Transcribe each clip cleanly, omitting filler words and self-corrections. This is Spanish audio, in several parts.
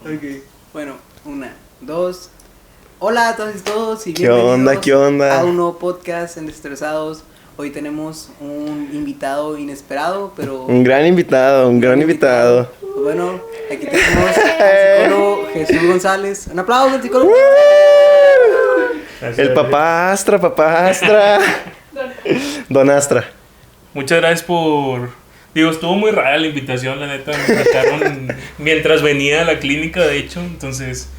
Ok, bueno, 1, 2. Hola a todos y todos y ¿Qué onda? ¿Qué onda? a un nuevo podcast en Desestresados. Hoy tenemos un invitado inesperado, pero... Un gran invitado. Bueno, aquí tenemos al psicólogo Jesús González. Un aplauso al psicólogo. El papá Astra. Don Astra. Muchas gracias por... Digo, estuvo muy rara la invitación, la neta. Me sacaron mientras venía a la clínica, de hecho. Entonces,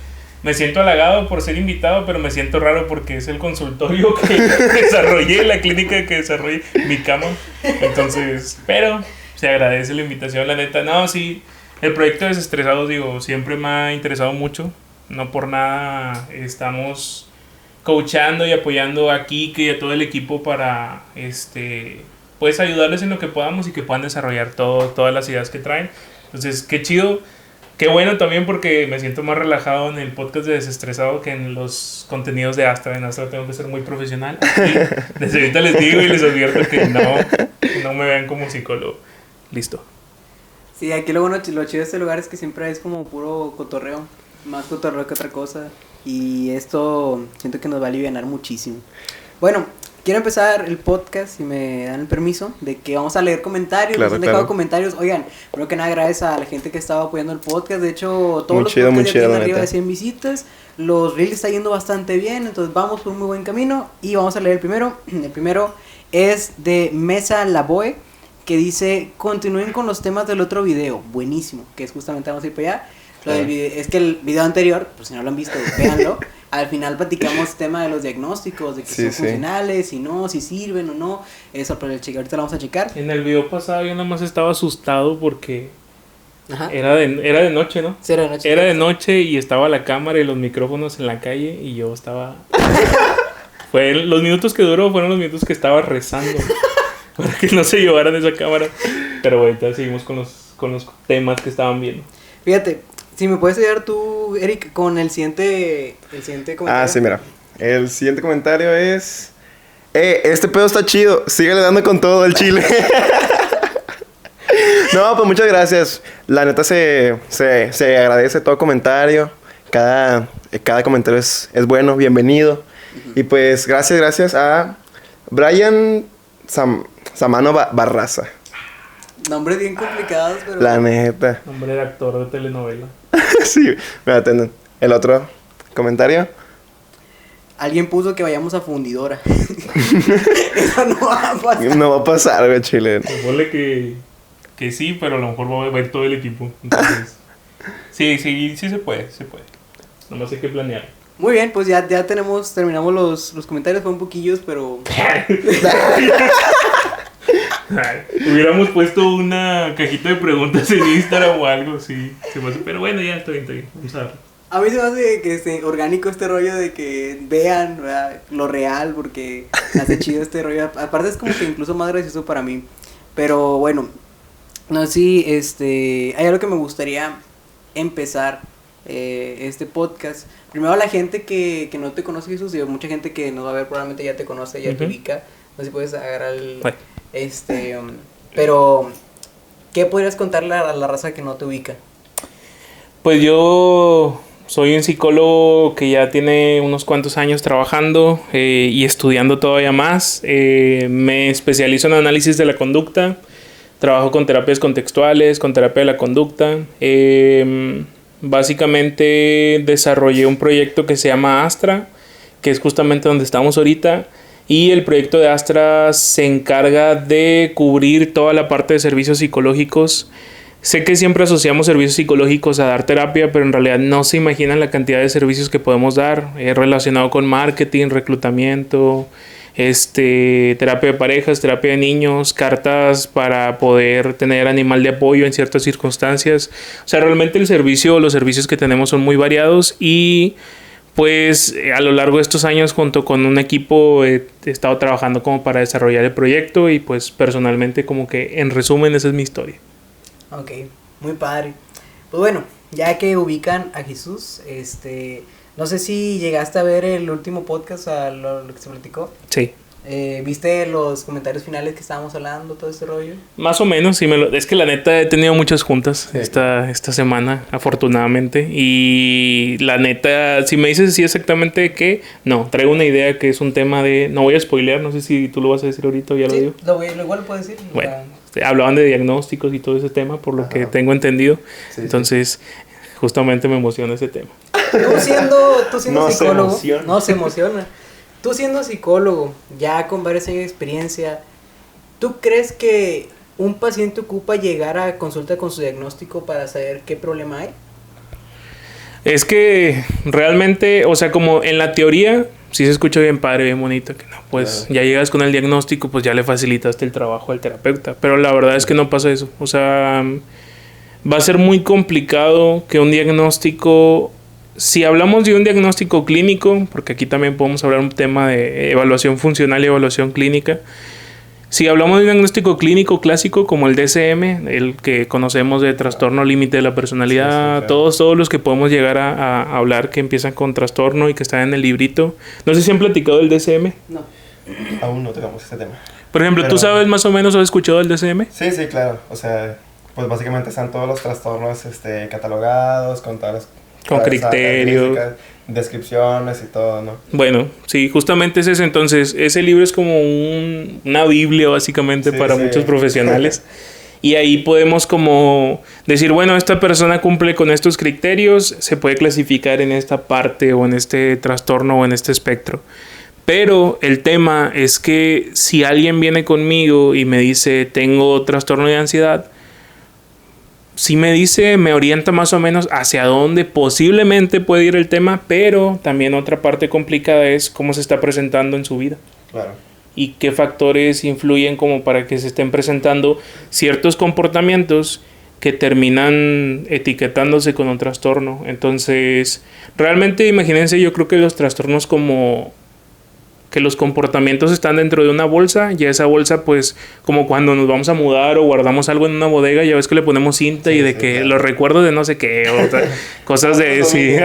me siento halagado por ser invitado, pero me siento raro porque es el consultorio que desarrollé, la clínica que desarrollé, mi cama. Entonces, pero se agradece la invitación, la neta. No, sí, el proyecto de Desestresados, digo, siempre me ha interesado mucho. No por nada estamos coachando y apoyando a Kike y a todo el equipo para pues ayudarles en lo que podamos y que puedan desarrollar todas las ideas que traen. Entonces, qué chido, qué bueno también porque me siento más relajado en el podcast de Desestresado que en los contenidos de Astra. En Astra tengo que ser muy profesional. Aquí, desde ahorita les digo y les advierto que no me vean como psicólogo. Listo. Sí, aquí lo chido de este lugar es que siempre es como puro cotorreo. Más cotorreo que otra cosa. Y esto siento que nos va a alivianar muchísimo. Bueno, quiero empezar el podcast, si me dan el permiso, de que vamos a leer comentarios. Claro, nos han dejado comentarios. Oigan, primero que nada, gracias a la gente que estaba apoyando el podcast. De hecho, todos los podcasts ya tienen arriba de 100 visitas. Los reels está yendo bastante bien, entonces vamos por un muy buen camino. Y vamos a leer el primero. El primero es de Mesa Laboe, que dice: continúen con los temas del otro video. Buenísimo, que es justamente vamos a ir para allá. Es que el video anterior, pues si no lo han visto, véanlo. Al final platicamos tema de los diagnósticos, de que son funcionales, si no, si sirven o no. Eso, pero ahorita lo vamos a checar. En el video pasado yo nada más estaba asustado porque era de noche, ¿no? Sí, era de noche. Era de noche y estaba la cámara y los micrófonos en la calle y yo estaba... Los minutos que duró fueron los minutos que estaba rezando para que no se llevaran esa cámara. Pero ahorita seguimos con los temas que estaban viendo. Fíjate, si me puedes ayudar tú, Eric, con el siguiente comentario. Ah, sí, mira. El siguiente comentario es... este pedo está chido. Síguele dando con todo el chile. No, pues muchas gracias. La neta se agradece todo comentario. Cada comentario es bueno, bienvenido. Y pues gracias a Brian Samano Barraza. Nombres bien complicados, pero... La neta. Nombre de actor de telenovela. Sí, me atenden. El otro comentario. Alguien puso que vayamos a fundidora. Eso no va a pasar. No va a pasar, güey, chile. Ponle que sí, pero a lo mejor va a ver todo el equipo. Entonces, sí se puede. Nomás hay que planear. Muy bien, pues ya terminamos los comentarios, fueron poquillos, pero... Hubiéramos puesto una cajita de preguntas en Instagram o algo, sí. Pero bueno, ya está bien. Vamos a ver. A mí se me hace que orgánico este rollo de que vean, ¿verdad?, lo real, porque hace chido este rollo. Aparte es como que incluso más gracioso para mí. Pero bueno, no sé si hay algo que me gustaría empezar este podcast. Primero, a la gente que no te conoce, Jesús, y mucha gente que nos va a ver probablemente ya te conoce, ya te ubica. No sé si puedes agarrar el... pero ¿qué podrías contarle a la raza que no te ubica? Pues yo soy un psicólogo que ya tiene unos cuantos años trabajando y estudiando todavía más. Me especializo en análisis de la conducta. Trabajo con terapias contextuales, con terapia de la conducta. Básicamente desarrollé un proyecto que se llama Astra, que es justamente donde estamos ahorita. Y el proyecto de Astra se encarga de cubrir toda la parte de servicios psicológicos. Sé que siempre asociamos servicios psicológicos a dar terapia, pero en realidad no se imaginan la cantidad de servicios que podemos dar relacionado con marketing, reclutamiento, terapia de parejas, terapia de niños, cartas para poder tener animal de apoyo en ciertas circunstancias. O sea, realmente los servicios que tenemos son muy variados y... Pues a lo largo de estos años junto con un equipo he estado trabajando como para desarrollar el proyecto y pues personalmente como que en resumen esa es mi historia. Ok, muy padre. Pues bueno, ya que ubican a Jesús, no sé si llegaste a ver el último podcast, a lo que se platicó. Sí. ¿Viste los comentarios finales que estábamos hablando, todo este rollo? Más o menos, sí. Es que la neta he tenido muchas juntas esta semana, afortunadamente. Y la neta, si me dices así exactamente qué, no, traigo una idea que es un tema de... No voy a spoilear, no sé si tú lo vas a decir ahorita o ya lo digo. Igual lo puedo decir. Bueno, hablaban de diagnósticos y todo ese tema, por lo que tengo entendido. Sí, entonces, justamente me emociona ese tema. Tú siendo psicólogo, no se emociona. Tú siendo psicólogo, ya con varios años de experiencia, ¿tú crees que un paciente ocupa llegar a consulta con su diagnóstico para saber qué problema hay? Es que realmente, o sea, como en la teoría, sí se escucha bien padre, bien bonito, que no, pues ya llegas con el diagnóstico, pues ya le facilitaste el trabajo al terapeuta, pero la verdad es que no pasa eso. O sea, va a ser muy complicado que un diagnóstico... Si hablamos de un diagnóstico clínico, porque aquí también podemos hablar un tema de evaluación funcional y evaluación clínica. Si hablamos de un diagnóstico clínico clásico como el DSM, el que conocemos de trastorno límite de la personalidad, sí, claro. Todos los que podemos llegar a hablar que empiezan con trastorno y que están en el librito. No sé si han platicado del DSM. No. Aún no tocamos este tema. Por ejemplo, ¿tú sabes más o menos, has escuchado del DSM? Sí, claro. O sea, pues básicamente están todos los trastornos catalogados con todas las... Con criterios, descripciones y todo, ¿no? Bueno, sí, justamente es eso. Entonces, ese libro es como una biblia básicamente para muchos profesionales. Y ahí podemos como decir, bueno, esta persona cumple con estos criterios, se puede clasificar en esta parte o en este trastorno o en este espectro. Pero el tema es que si alguien viene conmigo y me dice, tengo trastorno de ansiedad, sí me dice, me orienta más o menos hacia dónde posiblemente puede ir el tema, pero también otra parte complicada es cómo se está presentando en su vida. Claro. Y qué factores influyen como para que se estén presentando ciertos comportamientos que terminan etiquetándose con un trastorno. Entonces, realmente imagínense, yo creo que los trastornos como... que los comportamientos están dentro de una bolsa, y esa bolsa pues como cuando nos vamos a mudar o guardamos algo en una bodega, ya ves que le ponemos cinta y de que claro. Los recuerdos de no sé qué, o cosas de sí,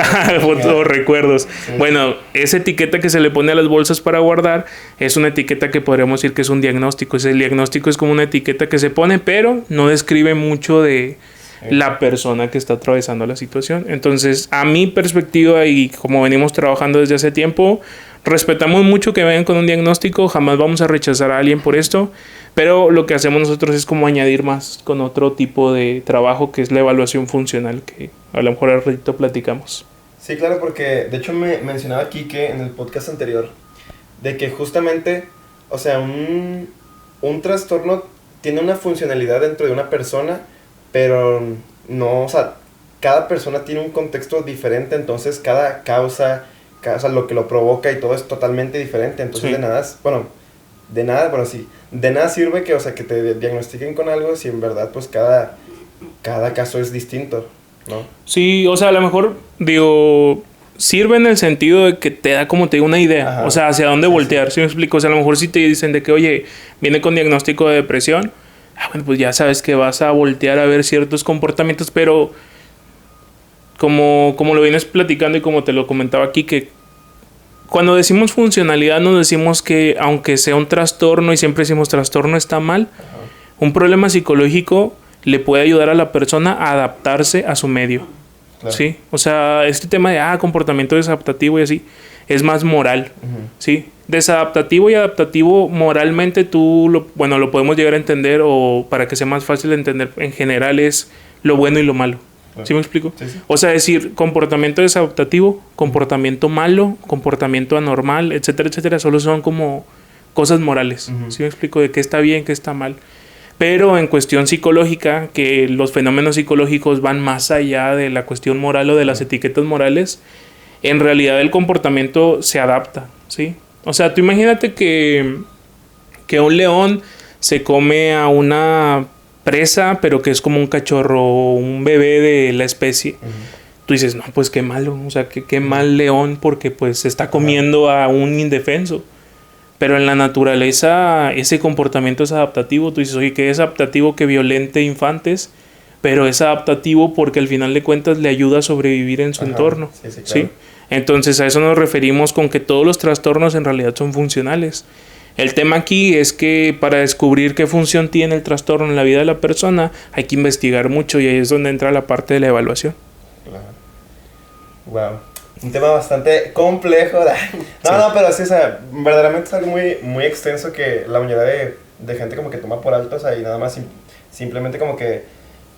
o recuerdos. Sí. Bueno, esa etiqueta que se le pone a las bolsas para guardar es una etiqueta que podríamos decir que es un diagnóstico. Ese diagnóstico es como una etiqueta que se pone, pero no describe mucho de la persona que está atravesando la situación. Entonces, a mi perspectiva y como venimos trabajando desde hace tiempo, respetamos mucho que vengan con un diagnóstico, jamás vamos a rechazar a alguien por esto, pero lo que hacemos nosotros es como añadir más con otro tipo de trabajo que es la evaluación funcional, que a lo mejor al ratito platicamos. Sí, claro, porque de hecho me mencionaba Quique en el podcast anterior de que justamente, o sea, un trastorno tiene una funcionalidad dentro de una persona, pero no, o sea, cada persona tiene un contexto diferente, entonces cada causa, lo que lo provoca y todo es totalmente diferente, entonces sí. de nada sirve que, o sea, que te diagnostiquen con algo si en verdad pues cada caso es distinto, ¿no? Sí, o sea, a lo mejor, digo, sirve en el sentido de que te da, como te digo, una idea. Ajá. O sea, hacia dónde voltear, ¿sí me explico? O sea, a lo mejor si te dicen de que, oye, viene con diagnóstico de depresión, bueno, pues ya sabes que vas a voltear a ver ciertos comportamientos, pero como lo vienes platicando y como te lo comentaba aquí, que cuando decimos funcionalidad nos decimos que aunque sea un trastorno, y siempre decimos trastorno está mal, ajá. Un problema psicológico le puede ayudar a la persona a adaptarse a su medio. Claro. ¿Sí? O sea, este tema de comportamiento desadaptativo y así es más moral, uh-huh. ¿Sí? Desadaptativo y adaptativo moralmente lo podemos llegar a entender, o para que sea más fácil de entender, en general es lo bueno y lo malo. Claro. ¿Sí me explico? Sí. O sea, decir comportamiento desadaptativo, comportamiento malo, comportamiento anormal, etcétera, etcétera, solo son como cosas morales. Uh-huh. ¿Sí me explico? De qué está bien, qué está mal. Pero en cuestión psicológica, que los fenómenos psicológicos van más allá de la cuestión moral o de las etiquetas morales, en realidad el comportamiento se adapta, ¿sí? O sea, tú imagínate que un león se come a una presa, pero que es como un cachorro o un bebé de la especie. Uh-huh. Tú dices, no, pues qué malo, o sea, qué mal león, porque pues se está comiendo a un indefenso. Pero en la naturaleza ese comportamiento es adaptativo. Tú dices, oye, que es adaptativo que violente infantes, pero es adaptativo porque al final de cuentas le ayuda a sobrevivir en su entorno. Sí, claro. ¿Sí? Entonces a eso nos referimos con que todos los trastornos en realidad son funcionales. El tema aquí es que para descubrir qué función tiene el trastorno en la vida de la persona hay que investigar mucho y ahí es donde entra la parte de la evaluación. Claro. Wow. Un tema bastante complejo. No, pero sí, o sea, verdaderamente es algo muy, muy extenso que la mayoría de gente como que toma por alto, o sea, y nada más simplemente como que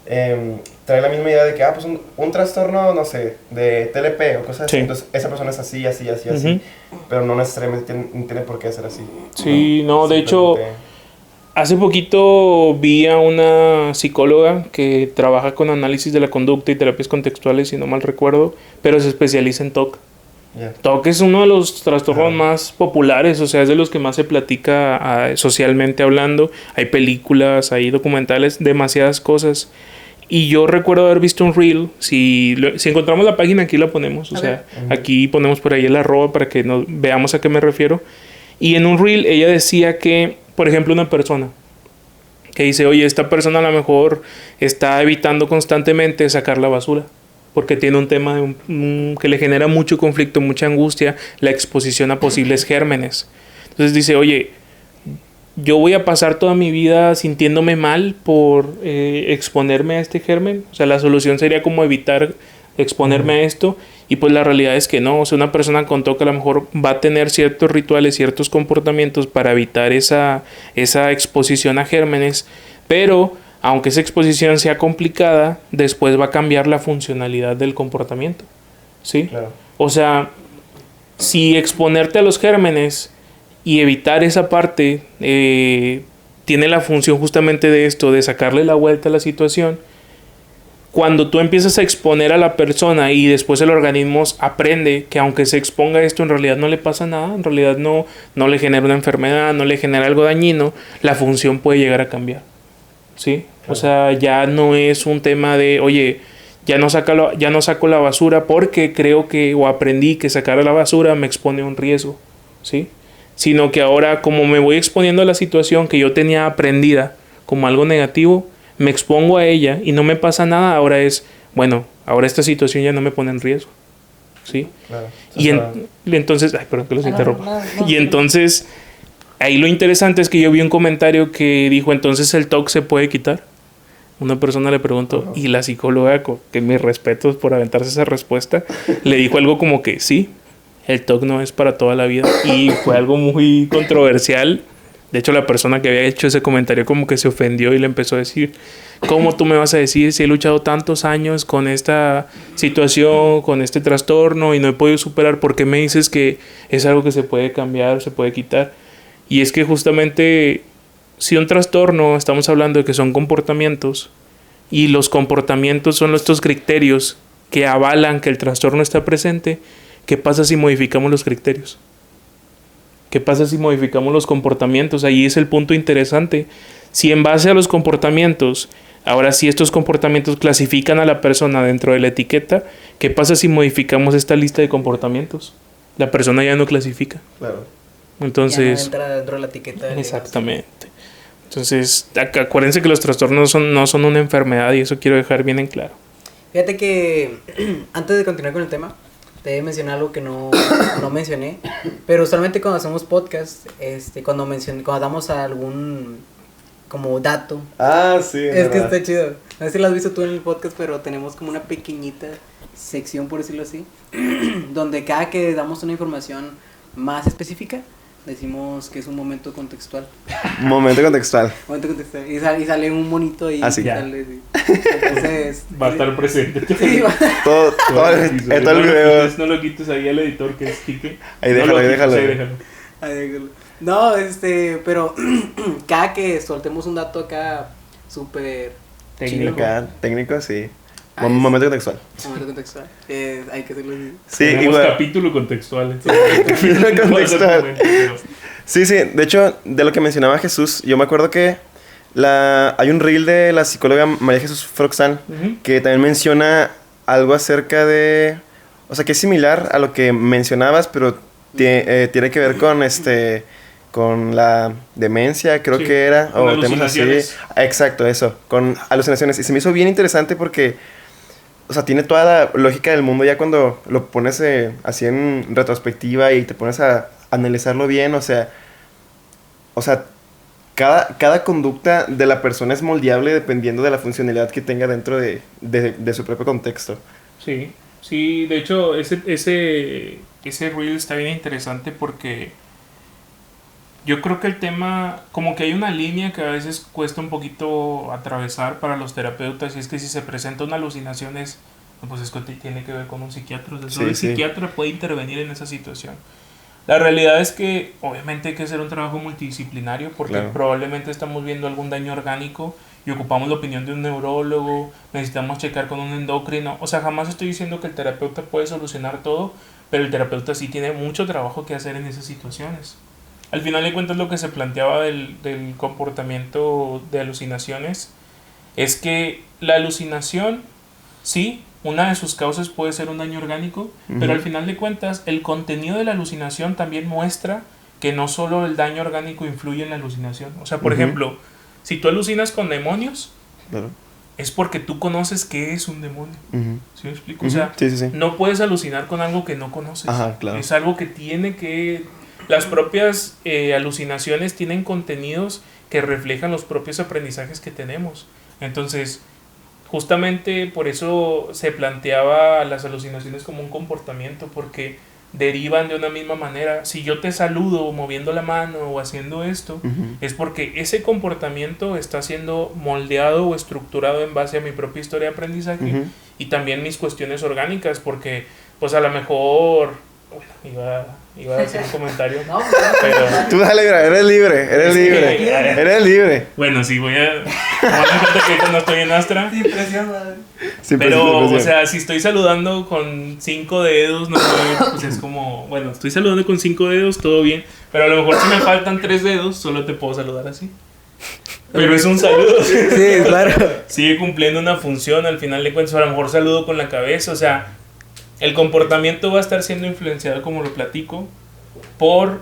trae la misma idea de que, pues un trastorno, no sé, de TLP o cosas así, entonces esa persona es así, así, así, así, pero no necesariamente tiene por qué ser así. Sí, no, de hecho, hace poquito vi a una psicóloga que trabaja con análisis de la conducta y terapias contextuales, si no mal recuerdo, pero se especializa en TOC. Yeah. TOC es uno de los trastornos más populares, o sea, es de los que más se platica socialmente hablando. Hay películas, hay documentales, demasiadas cosas. Y yo recuerdo haber visto un reel, si encontramos la página aquí la ponemos, o sea, aquí ponemos por ahí el @ para que veamos a qué me refiero. Y en un reel ella decía que, por ejemplo, una persona que dice, oye, esta persona a lo mejor está evitando constantemente sacar la basura porque tiene un tema que le genera mucho conflicto, mucha angustia, la exposición a posibles gérmenes. Entonces dice, oye, yo voy a pasar toda mi vida sintiéndome mal por exponerme a este germen. O sea, la solución sería como evitar exponerme a esto. Y pues la realidad es que no. O sea, una persona con TOC a lo mejor va a tener ciertos rituales, ciertos comportamientos para evitar esa exposición a gérmenes. Pero aunque esa exposición sea complicada, después va a cambiar la funcionalidad del comportamiento. ¿Sí? Claro. O sea, si exponerte a los gérmenes y evitar esa parte tiene la función justamente de esto, de sacarle la vuelta a la situación. Cuando tú empiezas a exponer a la persona y después el organismo aprende que aunque se exponga a esto, en realidad no le pasa nada, en realidad no le genera una enfermedad, no le genera algo dañino, la función puede llegar a cambiar. ¿Sí? Claro. O sea, ya no es un tema de, oye, ya no saco la basura porque creo que o aprendí que sacar la basura me expone a un riesgo. ¿Sí? Sino que ahora, como me voy exponiendo a la situación que yo tenía aprendida como algo negativo, me expongo a ella y no me pasa nada, ahora esta situación ya no me pone en riesgo. ¿Sí? Claro. Y entonces, ay, perdón que los interrumpa. No. Y entonces, ahí lo interesante es que yo vi un comentario que dijo, entonces el TOC se puede quitar. Una persona le preguntó, y la psicóloga, que mis respetos por aventarse esa respuesta, le dijo algo como que sí, el TOC no es para toda la vida. Y fue algo muy controversial. De hecho, la persona que había hecho ese comentario como que se ofendió y le empezó a decir, ¿cómo tú me vas a decir si he luchado tantos años con esta situación, con este trastorno y no he podido superar? ¿Por qué me dices que es algo que se puede cambiar, se puede quitar? Y es que justamente, si un trastorno, estamos hablando de que son comportamientos, y los comportamientos son estos criterios que avalan que el trastorno está presente, ¿qué pasa si modificamos los criterios? ¿Qué pasa si modificamos los comportamientos? Ahí es el punto interesante. Si en base a los comportamientos, ahora sí estos comportamientos clasifican a la persona dentro de la etiqueta, ¿qué pasa si modificamos esta lista de comportamientos? La persona ya no clasifica. Claro. Entonces, ya no entra dentro de la etiqueta. Exactamente. Entonces, acuérdense que los trastornos no son una enfermedad y eso quiero dejar bien en claro. Fíjate que antes de continuar con el tema, te voy a mencionar algo que no mencioné, pero usualmente cuando hacemos podcast, cuando damos algún como dato. Ah, sí. Es que está chido. No sé si lo has visto tú en el podcast, pero tenemos como una pequeñita sección, por decirlo así, donde cada que damos una información más específica, decimos que es un momento contextual. Momento contextual. Y sale un monito ahí. Así. Entonces, va a estar presente. Sí, todo el video. No lo quites ahí al editor que es Kike. Ahí déjalo. No, pero cada que soltemos un dato acá súper técnico, sí. Momento contextual. Momento contextual. Hay que hacerlo así. Sí, igual. Capítulo contextual. Capítulo contextual. Sí, de hecho, de lo que mencionaba Jesús, yo me acuerdo que hay un reel de la psicóloga María Jesús Froxán, que también menciona algo acerca de, o sea, que es similar a lo que mencionabas, pero tiene que ver con la demencia, creo que era, o temas así. Exacto, eso, con alucinaciones. Y se me hizo bien interesante porque, o sea, tiene toda la lógica del mundo ya cuando lo pones así en retrospectiva y te pones a analizarlo bien. O sea, o sea, cada conducta de la persona es moldeable dependiendo de la funcionalidad que tenga dentro de su propio contexto. Sí, sí, de hecho, ese reel está bien interesante porque yo creo que el tema, como que hay una línea que a veces cuesta un poquito atravesar para los terapeutas, y es que si se presenta una alucinación pues es que tiene que ver con un psiquiatra, o sea, el psiquiatra puede intervenir en esa situación. La realidad es que obviamente hay que hacer un trabajo multidisciplinario porque probablemente estamos viendo algún daño orgánico y ocupamos la opinión de un neurólogo, necesitamos checar con un endocrino. O sea, jamás estoy diciendo que el terapeuta puede solucionar todo, pero el terapeuta sí tiene mucho trabajo que hacer en esas situaciones. Al final de cuentas, lo que se planteaba del comportamiento de alucinaciones es que la alucinación, sí, una de sus causas puede ser un daño orgánico, pero al final de cuentas el contenido de la alucinación también muestra que no solo el daño orgánico influye en la alucinación. O sea, por ejemplo, si tú alucinas con demonios, es porque tú conoces qué es un demonio. ¿Sí me explico? O sea, no puedes alucinar con algo que no conoces. Ajá, claro. Es algo que tiene que... Las propias alucinaciones tienen contenidos que reflejan los propios aprendizajes que tenemos. Entonces, justamente por eso se planteaba las alucinaciones como un comportamiento, porque derivan de una misma manera. Si yo te saludo moviendo la mano o haciendo esto, es porque ese comportamiento está siendo moldeado o estructurado en base a mi propia historia de aprendizaje y también mis cuestiones orgánicas, porque pues a lo mejor... Bueno, iba a hacer un comentario. No, pero... Tú dale, eres libre. Bueno, sí, voy a tomar en cuenta que ahorita no estoy en Astra. Sin presión, madre. Pero, o sea, si estoy saludando con 5 dedos, no pues es como... Bueno, estoy saludando con 5 dedos, todo bien. Pero a lo mejor si me faltan 3 dedos, solo te puedo saludar así. Pero es un saludo. Sí, claro. Sigue cumpliendo una función, al final de cuentas. A lo mejor saludo con la cabeza, o sea... El comportamiento va a estar siendo influenciado, como lo platico, por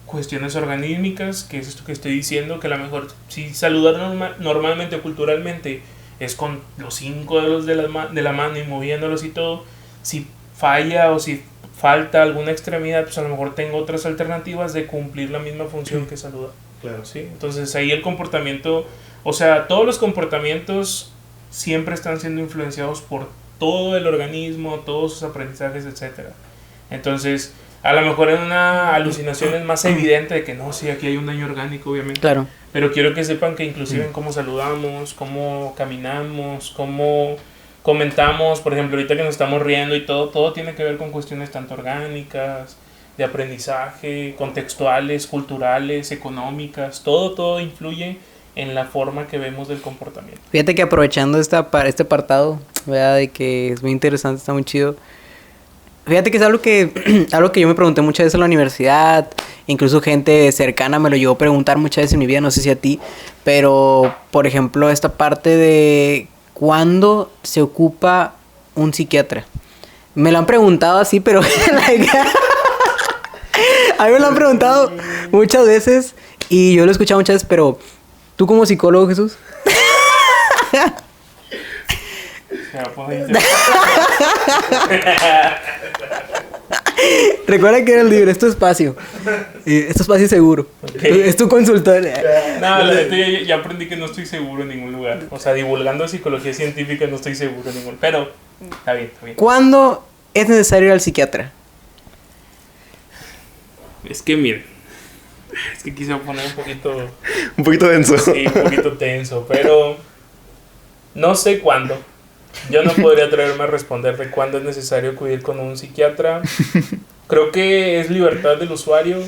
cuestiones organímicas, que es esto que estoy diciendo, que a lo mejor si saludar normalmente o culturalmente es con los 5 dedos de la mano y moviéndolos y todo, si falla o si falta alguna extremidad, pues a lo mejor tengo otras alternativas de cumplir la misma función que saludar. Claro. ¿Sí? Entonces ahí el comportamiento, o sea, todos los comportamientos siempre están siendo influenciados por todo el organismo, todos sus aprendizajes, etcétera. Entonces, a lo mejor en una alucinación es más evidente de que no, sí, aquí hay un daño orgánico, obviamente. Claro. Pero quiero que sepan que inclusive en cómo saludamos, cómo caminamos, cómo comentamos, por ejemplo, ahorita que nos estamos riendo y todo tiene que ver con cuestiones tanto orgánicas, de aprendizaje, contextuales, culturales, económicas, todo influye en la forma que vemos del comportamiento. Fíjate que aprovechando este apartado, ¿verdad? De que es muy interesante, está muy chido. Fíjate que es algo que yo me pregunté muchas veces en la universidad, incluso gente cercana me lo llegó a preguntar muchas veces en mi vida, no sé si a ti, pero por ejemplo esta parte de ¿cuándo se ocupa un psiquiatra? Me lo han preguntado así, pero a mí me lo han preguntado muchas veces y yo lo he escuchado muchas veces, pero ¿tú como psicólogo, Jesús? Recuerda que eres libre, es tu espacio. Es tu espacio seguro. Okay. Es tu consultorio. No, la neta ya aprendí que no estoy seguro en ningún lugar. O sea, divulgando psicología científica no estoy seguro en ningún. Pero está bien. ¿Cuándo es necesario ir al psiquiatra? Es que miren, es que quise poner un poquito denso. Sí, un poquito tenso, pero no sé cuándo. Yo no podría atreverme a responder de cuándo es necesario acudir con un psiquiatra. Creo que es libertad del usuario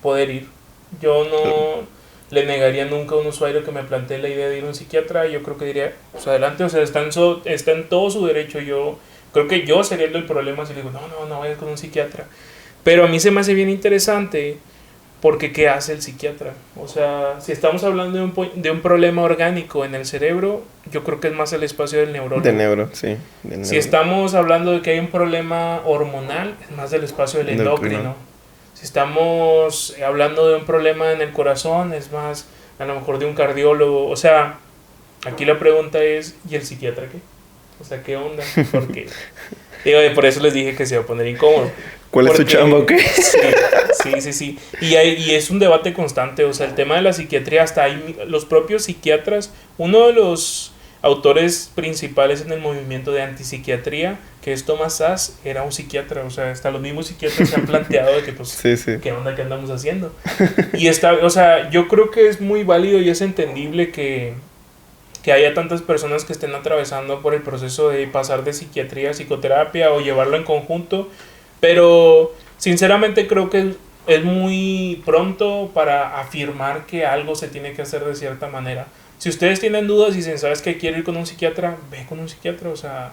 poder ir. Yo no le negaría nunca a un usuario que me plantee la idea de ir a un psiquiatra. Yo creo que diría, pues adelante, o sea, está en todo su derecho. Yo creo que yo sería el problema si le digo, no vayas con un psiquiatra. Pero a mí se me hace bien interesante porque ¿qué hace el psiquiatra? O sea, si estamos hablando de un problema orgánico en el cerebro, yo creo que es más el espacio del neurólogo. Si estamos hablando de que hay un problema hormonal, es más del espacio del endocrino. Si estamos hablando de un problema en el corazón, es más a lo mejor de un cardiólogo. O sea, aquí la pregunta es, ¿y el psiquiatra qué? O sea, ¿qué onda? Porque por eso les dije que se iba a poner incómodo. ¿Cuál es tu chamba o qué? Sí. Y es un debate constante, o sea, el tema de la psiquiatría, hasta ahí los propios psiquiatras, uno de los autores principales en el movimiento de antipsiquiatría, que es Thomas Szasz, era un psiquiatra, o sea, hasta los mismos psiquiatras se han planteado de que, pues, ¿qué onda que andamos haciendo? Y o sea, yo creo que es muy válido y es entendible que haya tantas personas que estén atravesando por el proceso de pasar de psiquiatría a psicoterapia o llevarlo en conjunto, pero sinceramente creo que es muy pronto para afirmar que algo se tiene que hacer de cierta manera. Si ustedes tienen dudas y dicen, ¿sabes qué? Quiero ir con un psiquiatra, ve con un psiquiatra, o sea,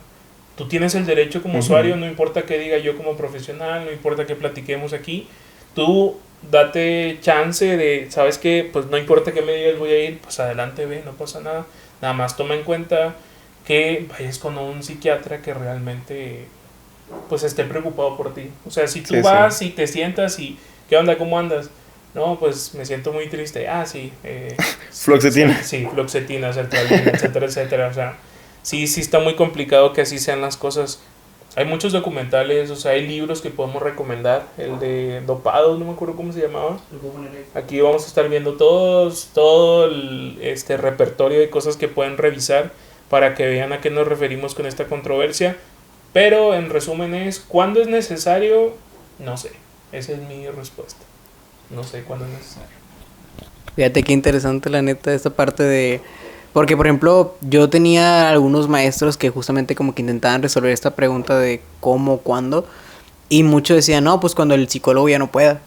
tú tienes el derecho como usuario, no importa qué diga yo como profesional, no importa qué platiquemos aquí, tú date chance de, ¿sabes qué? Pues no importa qué me digas, voy a ir, pues adelante, ve, no pasa nada. Nada más toma en cuenta que vayas con un psiquiatra que realmente pues esté preocupado por ti. O sea, si tú vas y te sientas y ¿qué onda? ¿Cómo andas? No, pues me siento muy triste. Ah, sí. Fluoxetina. Sí, fluoxetina, sertralina, etcétera, etcétera. O sea, sí está muy complicado que así sean las cosas. Hay muchos documentales, o sea, hay libros que podemos recomendar. El de Dopados, no me acuerdo cómo se llamaba. Aquí vamos a estar viendo todo el repertorio de cosas que pueden revisar para que vean a qué nos referimos con esta controversia. Pero en resumen es, ¿cuándo es necesario? No sé, esa es mi respuesta. No sé cuándo es necesario. Fíjate qué interesante la neta esta parte de... Porque, por ejemplo, yo tenía algunos maestros que justamente como que intentaban resolver esta pregunta de cómo, cuándo. Y muchos decían, no, pues cuando el psicólogo ya no pueda.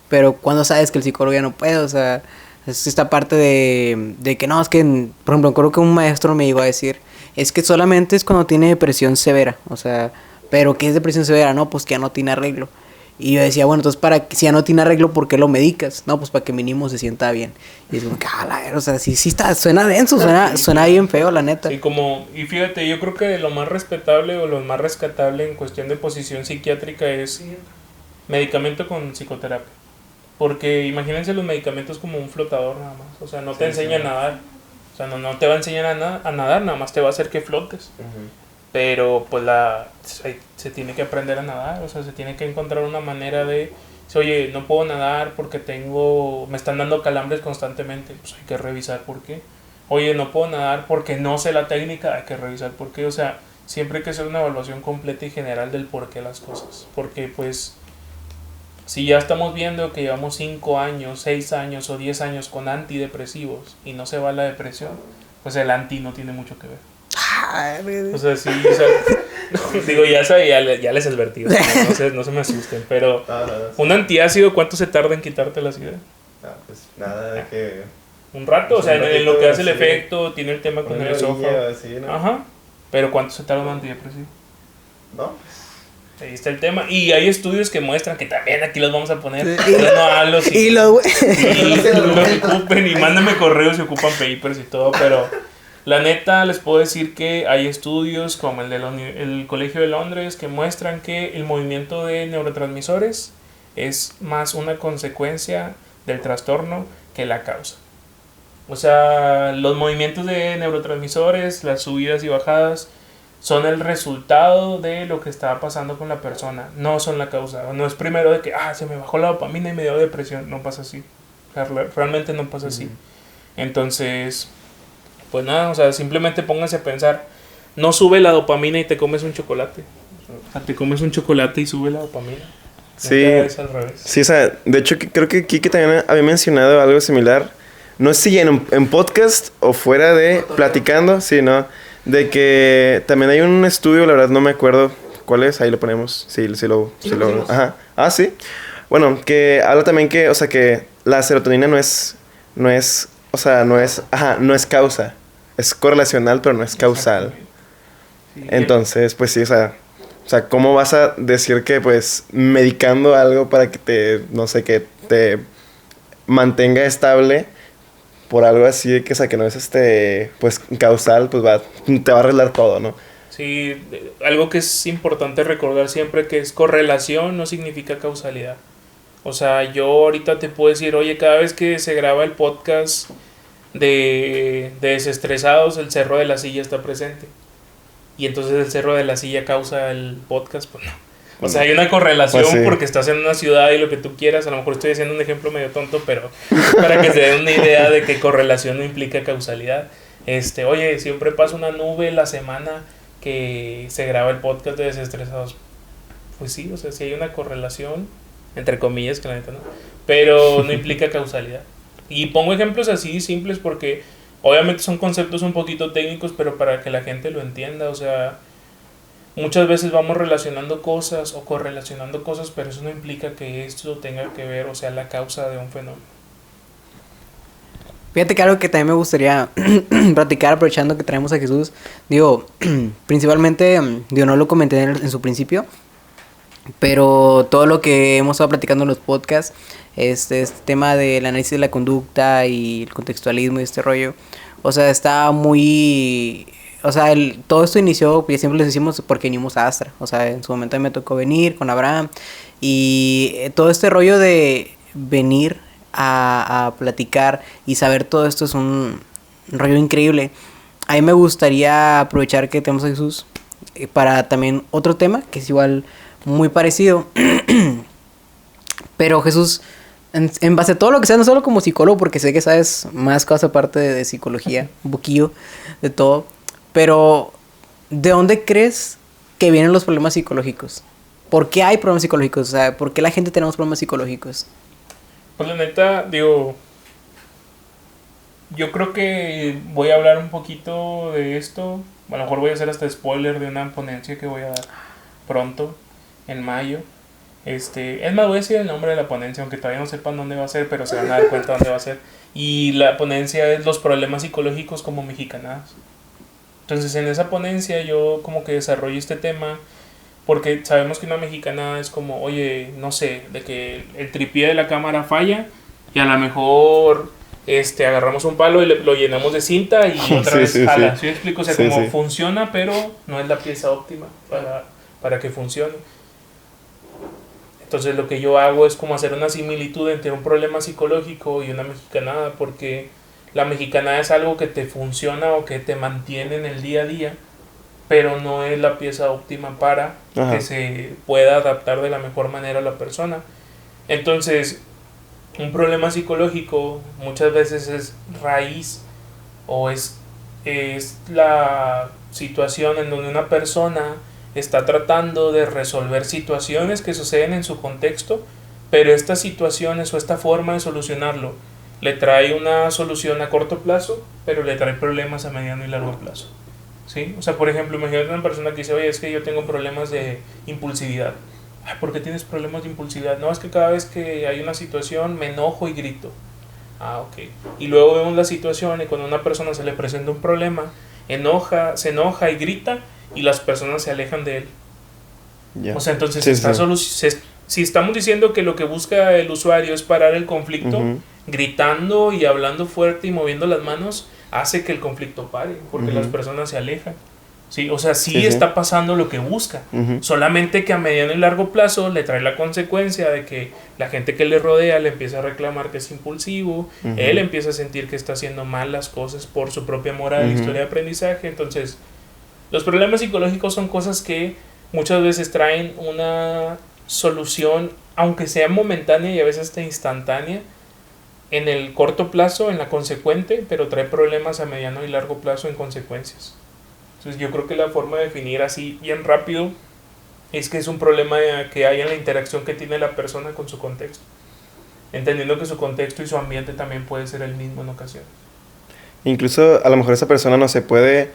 Pero ¿cuándo sabes que el psicólogo ya no puede? O sea, es esta parte de que no, es que, por ejemplo, creo que un maestro me iba a decir, es que solamente es cuando tiene depresión severa. O sea, ¿pero qué es depresión severa? No, pues que ya no tiene arreglo. Y yo decía, bueno, entonces si ya no tiene arreglo, ¿por qué lo medicas? No, pues para que mínimo se sienta bien. Y es como que, o sea, sí está, suena denso, suena bien feo, la neta. Sí, y fíjate, yo creo que lo más respetable o lo más rescatable en cuestión de posición psiquiátrica es medicamento con psicoterapia. Porque imagínense los medicamentos como un flotador nada más. O sea, no te enseña a nadar. O sea, no te va a enseñar a nadar, nada más te va a hacer que flotes. Pero pues se tiene que aprender a nadar, o sea, se tiene que encontrar una manera de, oye, no puedo nadar porque me están dando calambres constantemente, pues hay que revisar por qué. Oye, no puedo nadar porque no sé la técnica, hay que revisar por qué. O sea, siempre hay que hacer una evaluación completa y general del por qué las cosas. Porque pues, si ya estamos viendo que llevamos 5 años, 6 años o 10 años con antidepresivos y no se va la depresión, pues el anti no tiene mucho que ver. O sea, sí, o sea, digo, ya les advertí, o sea, no se me asusten, pero un antiácido, ¿cuánto se tarda en quitarte la acidez? Pues nada de que... Un rato, o sea, en lo que hace el efecto, tiene el tema con el esófago. Así, ¿no? Ajá, pero ¿cuánto se tarda un antidepresivo? No, ahí está el tema. Y hay estudios que muestran que también aquí los vamos a poner. Y lo ocupen y mándenme correos si ocupan papers y todo, pero... La neta, les puedo decir que hay estudios como el del Colegio de Londres que muestran que el movimiento de neurotransmisores es más una consecuencia del trastorno que la causa. O sea, los movimientos de neurotransmisores, las subidas y bajadas, son el resultado de lo que está pasando con la persona, no son la causa. No es primero de que, se me bajó la dopamina y me dio depresión, no pasa así. Realmente no pasa así. Entonces... Pues nada, o sea, simplemente pónganse a pensar, no sube la dopamina y te comes un chocolate. O sea, te comes un chocolate y sube la dopamina. Sí, es al revés. Sí, o sea, de hecho creo que Kike también había mencionado algo similar. No sé si en podcast o fuera de platicando, sí, ¿no? De que también hay un estudio, la verdad no me acuerdo cuál es, ahí lo ponemos. Sí, ajá. Ah, sí. Bueno, que habla también que, o sea, que la serotonina no es causa. Es correlacional, pero no es causal. Sí, entonces, pues sí, o sea, ¿cómo vas a decir que, pues, medicando algo para que que te mantenga estable por algo así de que, o sea, que no es pues, causal, pues te va a arreglar todo, ¿no? Sí, algo que es importante recordar siempre que es correlación no significa causalidad. O sea, yo ahorita te puedo decir, oye, cada vez que se graba el podcast de Desestresados, el Cerro de la Silla está presente. Y entonces el Cerro de la Silla causa el podcast, pues no. O sea, hay una correlación porque estás en una ciudad y lo que tú quieras. A lo mejor estoy haciendo un ejemplo medio tonto, pero para que se den una idea de que correlación no implica causalidad. Oye, siempre pasa una nube la semana que se graba el podcast de Desestresados. Pues sí, o sea, sí hay una correlación, entre comillas, que la neta no, pero no implica causalidad. Y pongo ejemplos así simples porque obviamente son conceptos un poquito técnicos, pero para que la gente lo entienda, o sea, muchas veces vamos relacionando cosas o correlacionando cosas, pero eso no implica que esto tenga que ver, o sea, la causa de un fenómeno. Fíjate que algo que también me gustaría platicar, aprovechando que traemos a Jesús, digo, principalmente, no lo comenté en su principio, pero todo lo que hemos estado platicando en los podcasts, este tema del análisis de la conducta y el contextualismo y este rollo, o sea, está muy... O sea, todo esto inició, y siempre les decimos, porque venimos a Astra. O sea, en su momento me tocó venir con Abraham. Y todo este rollo de venir a platicar y saber todo esto es un rollo increíble. A mí me gustaría aprovechar que tenemos a Jesús para también otro tema, que es igual muy parecido. Pero Jesús, en base a todo lo que sea, no solo como psicólogo, porque sé que sabes más cosas aparte de psicología, un poquillo de todo. Pero, ¿de dónde crees que vienen los problemas psicológicos? ¿Por qué hay problemas psicológicos? O sea, ¿por qué la gente tenemos problemas psicológicos? Pues la neta, digo, yo creo que voy a hablar un poquito de esto. A lo mejor voy a hacer hasta spoiler de una ponencia que voy a dar pronto, en mayo. Es más, voy a decir el nombre de la ponencia, aunque todavía no sepan dónde va a ser, pero se van a dar cuenta dónde va a ser. Y la ponencia es los problemas psicológicos como mexicanadas. Entonces en esa ponencia yo como que desarrollo este tema porque sabemos que una mexicanada es como, oye, no sé, de que el tripié de la cámara falla y a lo mejor agarramos un palo y lo llenamos de cinta y otra vez jala. ¿Sí me explico? O sea, como funciona, pero no es la pieza óptima para que funcione. Entonces lo que yo hago es como hacer una similitud entre un problema psicológico y una mexicanada, porque la mexicanada es algo que te funciona o que te mantiene en el día a día, pero no es la pieza óptima para que se pueda adaptar de la mejor manera a la persona. Entonces, un problema psicológico muchas veces es raíz o es la situación en donde una persona está tratando de resolver situaciones que suceden en su contexto, pero estas situaciones o esta forma de solucionarlo le trae una solución a corto plazo, pero le trae problemas a mediano y largo plazo. ¿Sí? O sea, por ejemplo, imagínate una persona que dice, oye, es que yo tengo problemas de impulsividad. ¿Por qué tienes problemas de impulsividad? No, es que cada vez que hay una situación me enojo y grito. Ok. Y luego vemos la situación y cuando a una persona se le presenta un problema, se enoja y grita y las personas se alejan de él. O sea, entonces si estamos diciendo que lo que busca el usuario es parar el conflicto, gritando y hablando fuerte y moviendo las manos hace que el conflicto pare, porque las personas se alejan. ¿Sí? O sea, sí está pasando lo que busca, solamente que a mediano y largo plazo le trae la consecuencia de que la gente que le rodea le empieza a reclamar que es impulsivo, él empieza a sentir que está haciendo mal las cosas por su propia moral, historia de aprendizaje. Entonces, los problemas psicológicos son cosas que muchas veces traen una solución, aunque sea momentánea y a veces hasta instantánea, en el corto plazo, en la consecuente, pero trae problemas a mediano y largo plazo en consecuencias. Entonces yo creo que la forma de definir así bien rápido es que es un problema que hay en la interacción que tiene la persona con su contexto, entendiendo que su contexto y su ambiente también puede ser el mismo en ocasiones. Incluso a lo mejor esa persona no se puede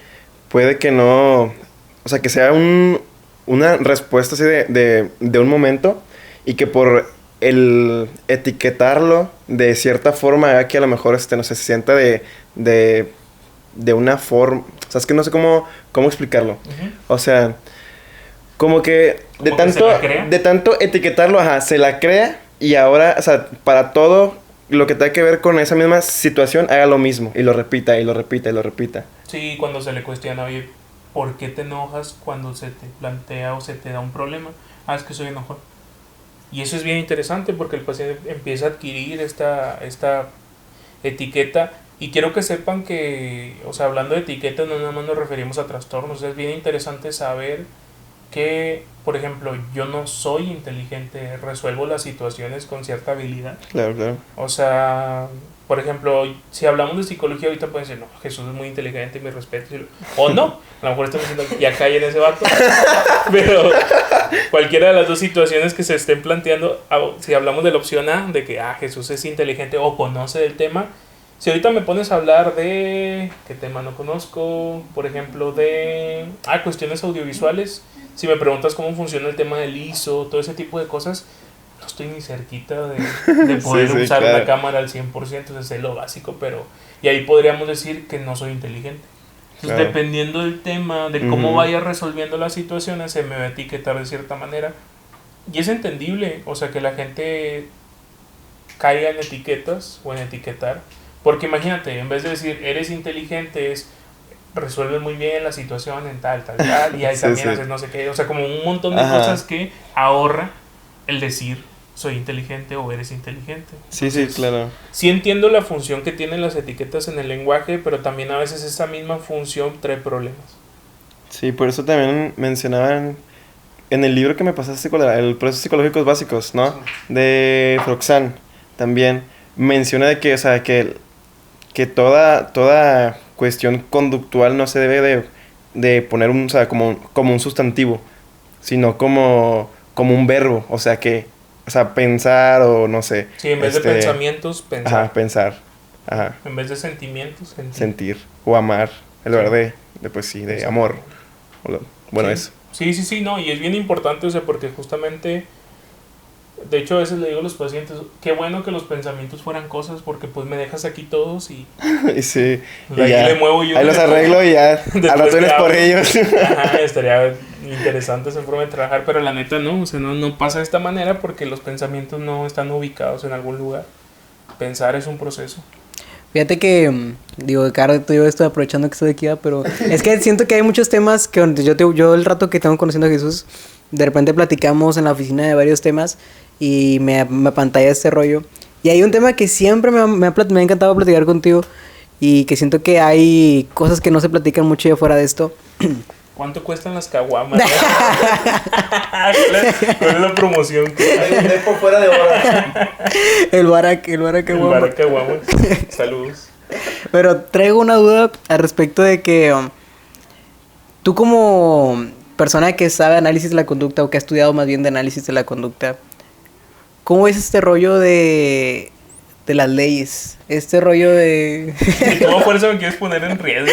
que no, o sea, que sea una respuesta así de un momento y que por el etiquetarlo de cierta forma haga que a lo mejor no sé, se sienta de una forma, o sea, es que no sé cómo explicarlo. O sea, como que de tanto etiquetarlo, se la crea y ahora, o sea, para todo lo que tenga que ver con esa misma situación, haga lo mismo y lo repita y lo repita y lo repita. Sí, cuando se le cuestiona, oye, ¿por qué te enojas cuando se te plantea o se te da un problema? Es que soy enojón. Y eso es bien interesante porque el paciente empieza a adquirir esta etiqueta. Y quiero que sepan que, o sea, hablando de etiquetas, no nada más nos referimos a trastornos. Es bien interesante saber que, por ejemplo, yo no soy inteligente, resuelvo las situaciones con cierta habilidad. Claro, claro. O sea, por ejemplo, si hablamos de psicología ahorita pueden decir, no, Jesús es muy inteligente, mi respeto. O no, a lo mejor estamos diciendo, ya cae en ese vato. Pero cualquiera de las dos situaciones que se estén planteando, si hablamos de la opción A, de que Jesús es inteligente o conoce del tema, si ahorita me pones a hablar de, ¿qué tema no conozco? Por ejemplo, de cuestiones audiovisuales. Si me preguntas cómo funciona el tema del ISO, todo ese tipo de cosas, no estoy ni cerquita de poder usar una cámara al 100%, entonces sé lo básico, pero... Y ahí podríamos decir que no soy inteligente. Entonces, dependiendo del tema, de cómo vaya resolviendo las situaciones, se me va a etiquetar de cierta manera. Y es entendible, o sea, que la gente caiga en etiquetas o en etiquetar. Porque imagínate, en vez de decir, eres inteligente, es... resuelves muy bien la situación en tal, y ahí también haces no sé qué, o sea, como un montón de cosas que ahorra el decir soy inteligente o eres inteligente. Entonces, sí, claro. Sí entiendo la función que tienen las etiquetas en el lenguaje, pero también a veces esa misma función trae problemas. Sí, por eso también mencionaban en el libro que me pasaste con el procesos psicológicos básicos, ¿no? De Froxan, también menciona de que, o sea, que toda cuestión conductual no se debe de poner o sea, como un sustantivo, sino como un verbo, o sea, pensar o no sé. Sí, en vez de pensamientos, pensar. Ajá, pensar. Ajá. En vez de sentimientos, sentir. O amar, el lugar de pues sí, de amor. Bueno, eso. Sí, no, y es bien importante, o sea, porque justamente... De hecho, a veces le digo a los pacientes, qué bueno que los pensamientos fueran cosas, porque pues me dejas aquí todos y... y sí, y ahí le muevo yo. Ahí los arreglo y ya, al rato eres por ellos. Ajá, estaría interesante esa forma de trabajar, pero la neta no, o sea, no pasa de esta manera porque los pensamientos no están ubicados en algún lugar. Pensar es un proceso. Fíjate que, digo, Caro, yo estoy aprovechando que estoy aquí, pero es que siento que hay muchos temas que yo el rato que tengo conociendo a Jesús, de repente platicamos en la oficina de varios temas y me apantalla este rollo. Y hay un tema que siempre me ha encantado platicar contigo y que siento que hay cosas que no se platican mucho ya fuera de esto. ¿Cuánto cuestan las caguamas? ¿Cuál es la promoción? Hay por fuera de hora. El baracaguama. Saludos. Pero traigo una duda al respecto de que tú como persona que sabe análisis de la conducta o que ha estudiado más bien de análisis de la conducta, ¿cómo es este rollo de las leyes? Este rollo de... ¿Cómo por eso me quieres poner en riesgo?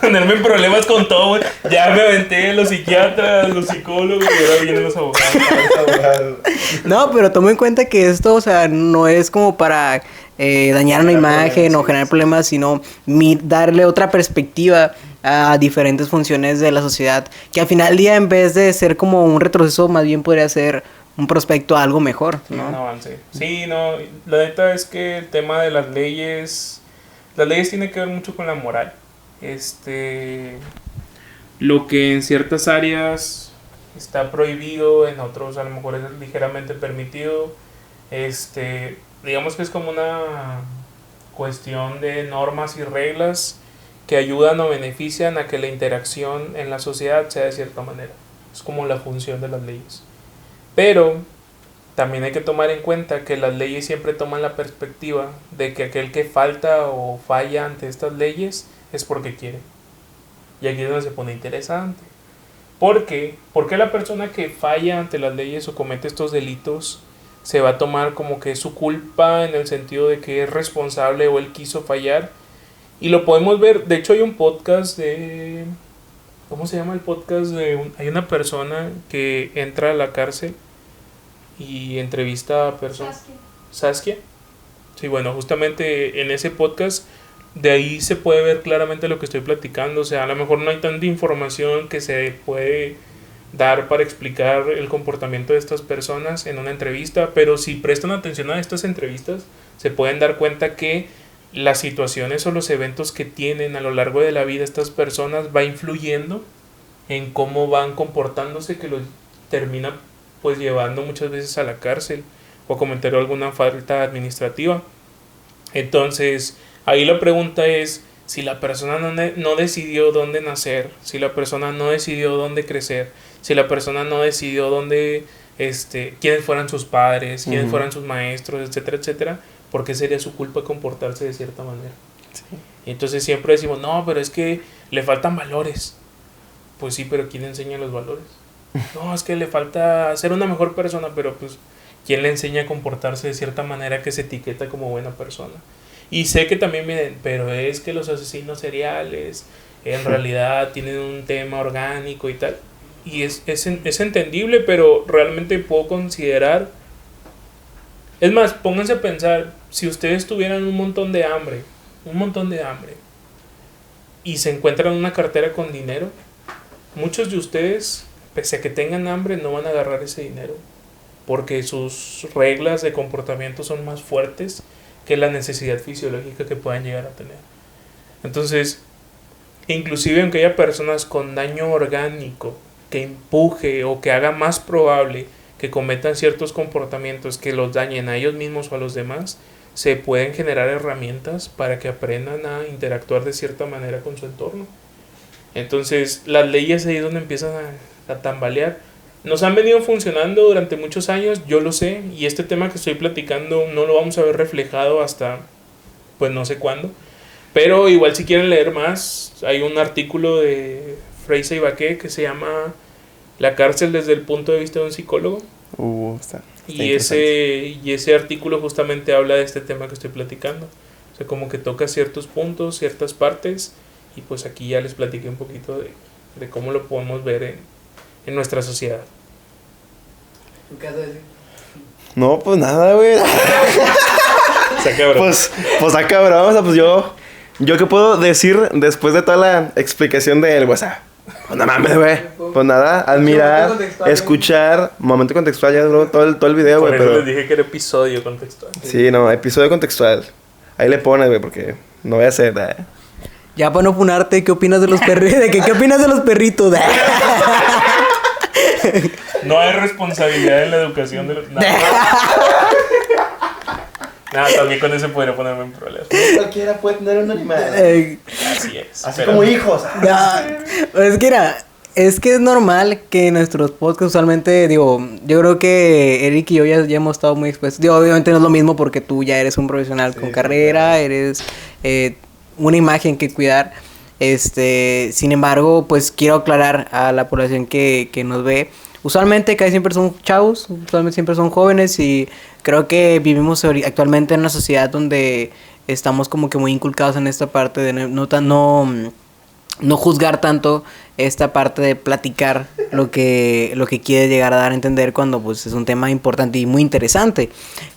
Ponerme en problemas con todo, güey. Ya me aventé los psiquiatras, los psicólogos y ahora vienen los abogados. No, pero tomo en cuenta que esto, o sea, no es como para dañar una imagen o generar problemas, sino darle otra perspectiva a diferentes funciones de la sociedad, que al final del día, en vez de ser como un retroceso, más bien podría ser un prospecto a algo mejor, ¿no? Un avance. Sí, no, la neta es que el tema de las leyes tiene que ver mucho con la moral. Lo que en ciertas áreas está prohibido, en otros a lo mejor es ligeramente permitido. Digamos que es como una cuestión de normas y reglas que ayudan o benefician a que la interacción en la sociedad sea de cierta manera. Es como la función de las leyes. Pero también hay que tomar en cuenta que las leyes siempre toman la perspectiva de que aquel que falta o falla ante estas leyes es porque quiere. Y aquí es donde se pone interesante. ¿Por qué? Porque la persona que falla ante las leyes o comete estos delitos se va a tomar como que es su culpa, en el sentido de que es responsable o él quiso fallar. Y lo podemos ver. De hecho hay un podcast de... ¿Cómo se llama el podcast? Hay una persona que entra a la cárcel y entrevista a personas. ¿Saskia? Sí, bueno, justamente en ese podcast de ahí se puede ver claramente lo que estoy platicando. O sea, a lo mejor no hay tanta información que se puede dar para explicar el comportamiento de estas personas en una entrevista, pero si prestan atención a estas entrevistas se pueden dar cuenta que las situaciones o los eventos que tienen a lo largo de la vida estas personas va influyendo en cómo van comportándose, que los termina pues llevando muchas veces a la cárcel o cometer alguna falta administrativa. Entonces ahí la pregunta es, si la persona no decidió dónde nacer, si la persona no decidió dónde crecer, si la persona no decidió dónde, quiénes fueran sus padres, quiénes fueran sus maestros, etcétera, etcétera, ¿por qué sería su culpa comportarse de cierta manera? Sí. Y entonces siempre decimos, no, pero es que le faltan valores. Pues sí, pero ¿quién enseña los valores? No, es que le falta ser una mejor persona, pero pues ¿quién le enseña a comportarse de cierta manera que se etiqueta como buena persona? Y sé que también miren, pero es que los asesinos seriales en realidad tienen un tema orgánico y tal. Y es entendible, pero realmente puedo considerar... Es más, pónganse a pensar, si ustedes tuvieran un montón de hambre, y se encuentran una cartera con dinero, muchos de ustedes, pese a que tengan hambre, no van a agarrar ese dinero, porque sus reglas de comportamiento son más fuertes que la necesidad fisiológica que puedan llegar a tener. Entonces, inclusive aunque haya personas con daño orgánico que empuje o que haga más probable que cometan ciertos comportamientos que los dañen a ellos mismos o a los demás, se pueden generar herramientas para que aprendan a interactuar de cierta manera con su entorno. Entonces, las leyes ahí es donde empiezan a tambalear. Nos han venido funcionando durante muchos años, yo lo sé, y este tema que estoy platicando no lo vamos a ver reflejado hasta, pues no sé cuándo. Pero igual si quieren leer más, hay un artículo de Freisa y Baqué que se llama La cárcel desde el punto de vista de un psicólogo. Está y ese artículo justamente habla de este tema que estoy platicando. O sea, como que toca ciertos puntos, ciertas partes, y pues aquí ya les platiqué un poquito de cómo lo podemos ver en nuestra sociedad. ¿Qué has de decir? No, pues nada, güey. Pues cabrón, o sea, pues yo qué puedo decir después de toda la explicación del WhatsApp. Pues no mames, güey. Pues nada, admirar, escuchar, momento contextual, ya duró todo el video, güey. Pero les dije que era episodio contextual. Sí, no, episodio contextual. Ahí le pones, güey, porque no voy a hacer nada. Ya para no punarte, ¿qué opinas de los perritos? ¿Qué opinas de los perritos? No hay responsabilidad en la educación de los... Nada, también con eso podría ponerme en problemas. Cualquiera puede tener un animal. Así es. Así como hijos. Es que es normal que nuestros podcasts usualmente, digo, yo creo que Eric y yo ya hemos estado muy expuestos. Digo, obviamente no es lo mismo porque tú ya eres un profesional con carrera, eres una imagen que cuidar. Sin embargo, pues quiero aclarar a la población que nos ve. Usualmente casi siempre son chavos, usualmente siempre son jóvenes y creo que vivimos actualmente en una sociedad donde estamos como que muy inculcados en esta parte de no juzgar tanto esta parte de platicar lo que quiere llegar a dar a entender cuando pues es un tema importante y muy interesante.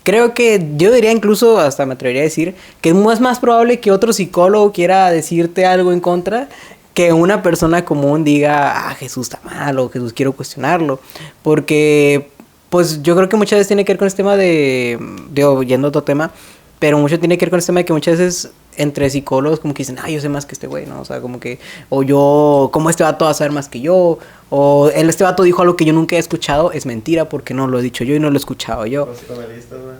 Creo que yo diría incluso, hasta me atrevería a decir, que es más probable que otro psicólogo quiera decirte algo en contra que una persona común diga, Jesús está mal o Jesús quiero cuestionarlo. Porque pues yo creo que muchas veces tiene que ver con este tema yendo a otro tema, pero mucho tiene que ver con este tema de que muchas veces entre psicólogos como que dicen, yo sé más que este güey, ¿no? O sea, como que, o yo, como este vato va a saber más que yo, o este vato dijo algo que yo nunca he escuchado, es mentira porque no lo he dicho yo y no lo he escuchado yo. Los psicoanalistas, güey.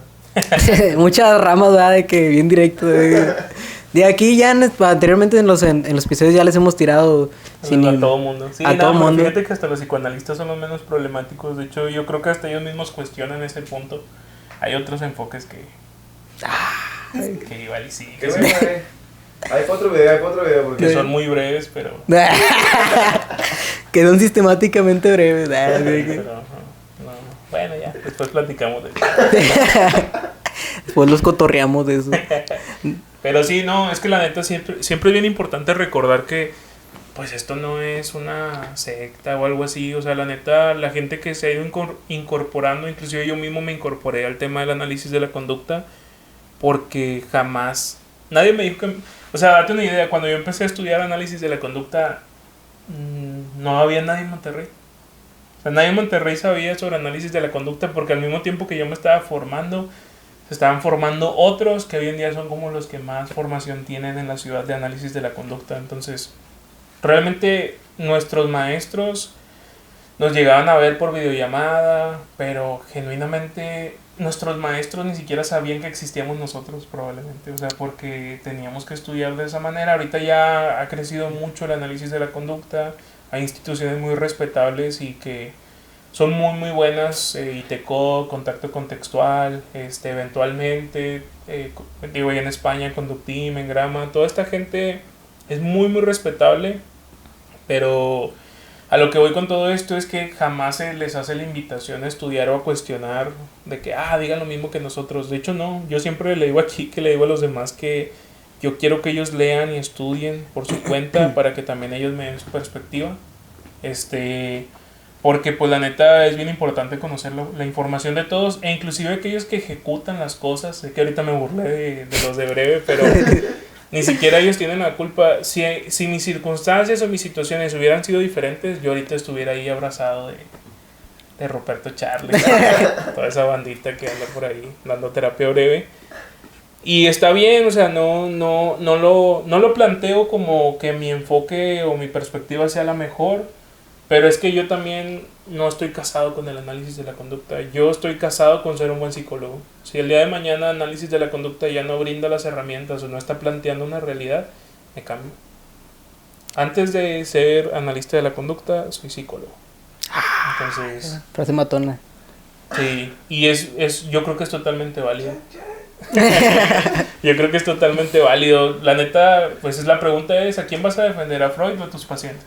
Muchas ramas, ¿verdad? De que bien directo. De aquí ya anteriormente en los episodios ya les hemos tirado a todo mundo. Sí, todo mundo. Fíjate que hasta los psicoanalistas son los menos problemáticos. De hecho, yo creo que hasta ellos mismos cuestionan ese punto. Hay otros enfoques que igual y sí. Que bueno, hay otro video porque son muy breves, pero que son sistemáticamente breves. Pero, no. Bueno, ya, después platicamos de eso. Después los cotorreamos de eso. Pero sí, no, es que la neta siempre es bien importante recordar que pues esto no es una secta o algo así. O sea, la neta, la gente que se ha ido incorporando, inclusive yo mismo me incorporé al tema del análisis de la conducta, porque jamás, nadie me dijo que, o sea, date una idea, cuando yo empecé a estudiar análisis de la conducta, no había nadie en Monterrey. O sea, nadie en Monterrey sabía sobre análisis de la conducta, porque al mismo tiempo que yo me estaba formando, se estaban formando otros que hoy en día son como los que más formación tienen en la ciudad de análisis de la conducta. Entonces, realmente nuestros maestros nos llegaban a ver por videollamada, pero genuinamente nuestros maestros ni siquiera sabían que existíamos nosotros probablemente, o sea, porque teníamos que estudiar de esa manera. Ahorita ya ha crecido mucho el análisis de la conducta, hay instituciones muy respetables y que son muy buenas, ITECO, Contacto Contextual, eventualmente, digo, en España, Conductim, Engrama, toda esta gente es muy respetable, pero a lo que voy con todo esto es que jamás se les hace la invitación a estudiar o a cuestionar de que, digan lo mismo que nosotros. De hecho, no, yo siempre le digo aquí, que le digo a los demás que yo quiero que ellos lean y estudien por su cuenta para que también ellos me den su perspectiva. Porque pues la neta es bien importante conocer la información de todos, e inclusive aquellos que ejecutan las cosas. Sé que ahorita me burlé de los de breve, pero ni siquiera ellos tienen la culpa. Si mis circunstancias o mis situaciones hubieran sido diferentes, yo ahorita estuviera ahí abrazado de Ruperto Charlie, toda esa bandita que anda por ahí dando terapia breve. Y está bien, o sea, no lo planteo como que mi enfoque o mi perspectiva sea la mejor, pero es que yo también no estoy casado con el análisis de la conducta. Yo estoy casado con ser un buen psicólogo. Si el día de mañana análisis de la conducta ya no brinda las herramientas o no está planteando una realidad, me cambio. Antes de ser analista de la conducta, soy psicólogo. Entonces, frase matona. Sí, y yo creo que es totalmente válido. Yo creo que es totalmente válido. La neta, pues la pregunta es, ¿a quién vas a defender? ¿A Freud o a tus pacientes?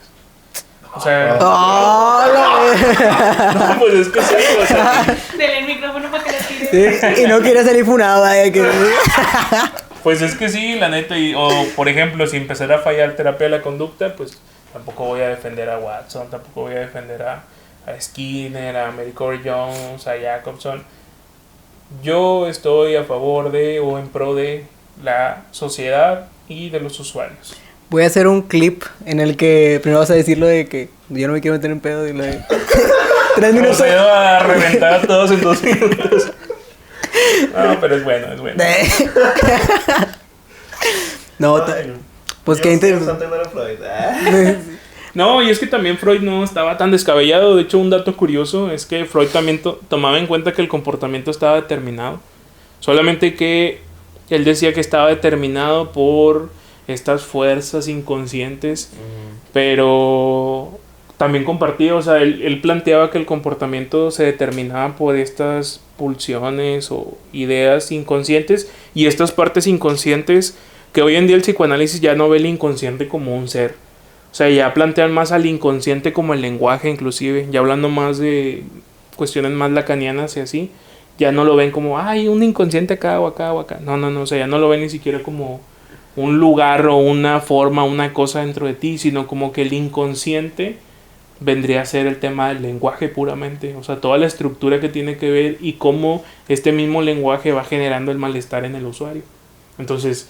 O sea... no, pues es que sí, o sea... Dele el micrófono para que le tire. Sí, y no quiere salir funado, Pues es que sí, la neta, o por ejemplo, si empezara a fallar terapia de la conducta, pues tampoco voy a defender a Watson, tampoco voy a defender a Skinner, a Mary Corey Jones, a Jacobson. Yo estoy a favor de o en pro de la sociedad y de los usuarios. Voy a hacer un clip en el que primero vas a decir lo de que yo no me quiero meter en pedo y lo de 3 minutos. Procedo a reventar a todos en 2 minutos. No, pero es bueno. No, pues qué interesante. No, y es que también Freud no estaba tan descabellado. De hecho, un dato curioso es que Freud también tomaba en cuenta que el comportamiento estaba determinado. Solamente que él decía que estaba determinado por estas fuerzas inconscientes, pero también compartía, o sea, él planteaba que el comportamiento se determinaba por estas pulsiones o ideas inconscientes, y estas partes inconscientes que hoy en día el psicoanálisis ya no ve el inconsciente como un ser. O sea, ya plantean más al inconsciente como el lenguaje, inclusive, ya hablando más de cuestiones más lacanianas y así, ya no lo ven como, un inconsciente acá o acá o acá. No, o sea, ya no lo ven ni siquiera como un lugar o una forma, una cosa dentro de ti, sino como que el inconsciente vendría a ser el tema del lenguaje puramente, o sea, toda la estructura que tiene que ver y cómo este mismo lenguaje va generando el malestar en el usuario. Entonces,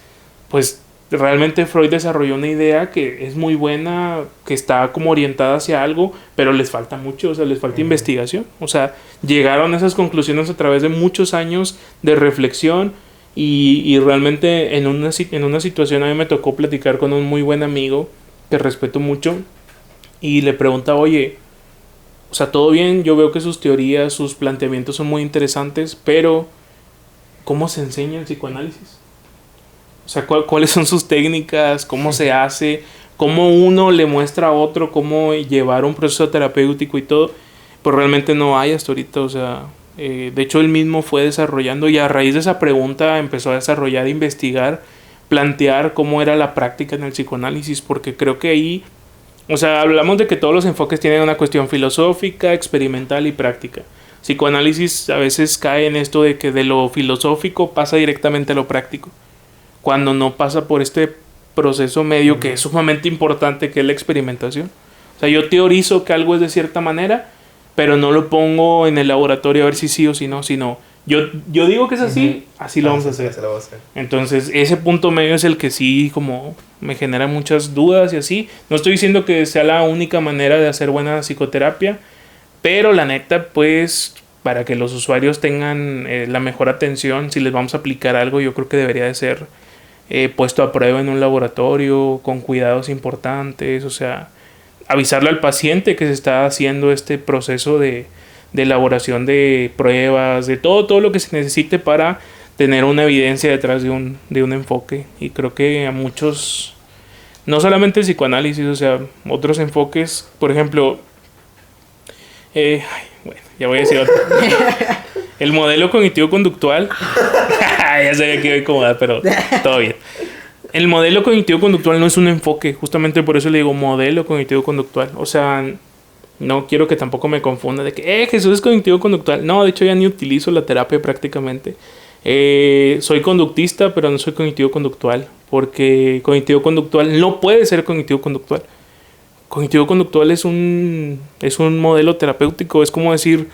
pues realmente Freud desarrolló una idea que es muy buena, que está como orientada hacia algo, pero les falta mucho, o sea, les falta investigación. O sea, llegaron a esas conclusiones a través de muchos años de reflexión y realmente en una situación a mí me tocó platicar con un muy buen amigo que respeto mucho y le preguntaba, oye, o sea, todo bien, yo veo que sus teorías, sus planteamientos son muy interesantes, pero ¿cómo se enseña el psicoanálisis? O sea, ¿cuáles son sus técnicas? ¿Cómo se hace? ¿Cómo uno le muestra a otro cómo llevar un proceso terapéutico y todo? Pues realmente no hay hasta ahorita, o sea, de hecho él mismo fue desarrollando y a raíz de esa pregunta empezó a desarrollar, investigar, plantear cómo era la práctica en el psicoanálisis, porque creo que ahí, o sea, hablamos de que todos los enfoques tienen una cuestión filosófica, experimental y práctica. Psicoanálisis a veces cae en esto de que de lo filosófico pasa directamente a lo práctico, cuando no pasa por este proceso medio que es sumamente importante, que es la experimentación. O sea, yo teorizo que algo es de cierta manera, pero no lo pongo en el laboratorio a ver si sí o si no, sino yo digo que es así, así lo vamos a hacer. Entonces, ese punto medio es el que sí como me genera muchas dudas y así. No estoy diciendo que sea la única manera de hacer buena psicoterapia, pero la neta, pues, para que los usuarios tengan la mejor atención, si les vamos a aplicar algo, yo creo que debería de ser puesto a prueba en un laboratorio, con cuidados importantes, o sea, avisarle al paciente que se está haciendo este proceso de elaboración de pruebas, de todo lo que se necesite para tener una evidencia detrás de un enfoque. Y creo que a muchos, no solamente el psicoanálisis, o sea, otros enfoques, por ejemplo, bueno, ya voy a decir otro. El modelo cognitivo-conductual, ya sabía que iba a incomodar, pero todo bien. El modelo cognitivo-conductual no es un enfoque, justamente por eso le digo modelo cognitivo-conductual. O sea, no quiero que tampoco me confunda de que Jesús es cognitivo-conductual. No, de hecho ya ni utilizo la terapia prácticamente. Soy conductista, pero no soy cognitivo-conductual, porque cognitivo-conductual no puede ser cognitivo-conductual. Cognitivo-conductual es un modelo terapéutico, es como decir,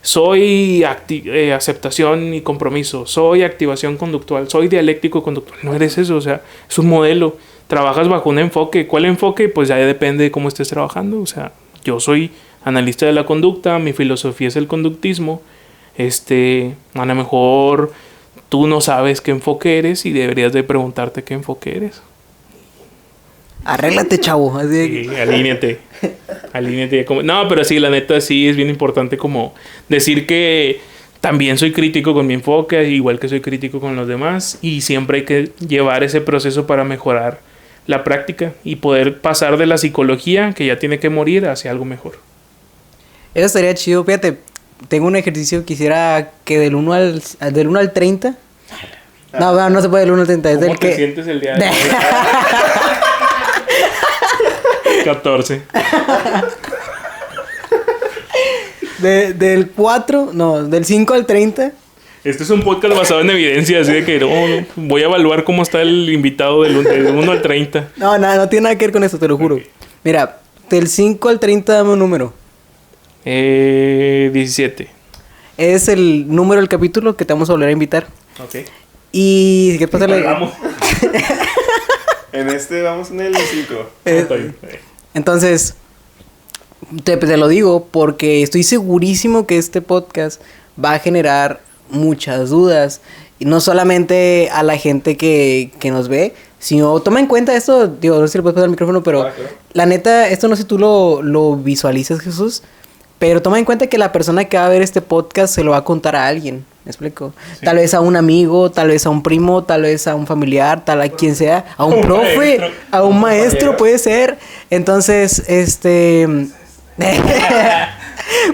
soy aceptación y compromiso, soy activación conductual, soy dialéctico conductual. No eres eso, o sea, es un modelo. Trabajas bajo un enfoque. ¿Cuál enfoque? Pues ya depende de cómo estés trabajando. O sea, yo soy analista de la conducta, mi filosofía es el conductismo. A lo mejor tú no sabes qué enfoque eres y deberías de preguntarte qué enfoque eres. Arréglate, chavo. Sí, alíñate. No, pero sí, la neta sí es bien importante como decir que también soy crítico con mi enfoque, igual que soy crítico con los demás, y siempre hay que llevar ese proceso para mejorar la práctica y poder pasar de la psicología, que ya tiene que morir, hacia algo mejor. Eso estaría chido. Fíjate, tengo un ejercicio, quisiera que del 1 al 30. No se puede del 1 al 30. Es ¿Cómo del te que... sientes el día de hoy? 14. Del 5 al 30. Este es un podcast basado en evidencia, así de que voy a evaluar cómo está el invitado del 1 al 30. No tiene nada que ver con eso, te lo juro. Okay. Mira, del 5 al 30 dame un número. 17. Es el número del capítulo que te vamos a volver a invitar. Ok. Y ¿qué pasa? Vamos. Vamos en el 5. Entonces, te lo digo porque estoy segurísimo que este podcast va a generar muchas dudas. Y no solamente a la gente que nos ve, sino toma en cuenta esto. Digo, no sé si le puedes pasar el micrófono, pero claro. La neta, esto no sé si tú lo visualizas, Jesús. Pero toma en cuenta que la persona que va a ver este podcast se lo va a contar a alguien. ¿Me explico? Sí. Tal vez a un amigo, tal vez a un primo, tal vez a un familiar, tal a quien sea, a un profe, a un maestro puede ser. Entonces,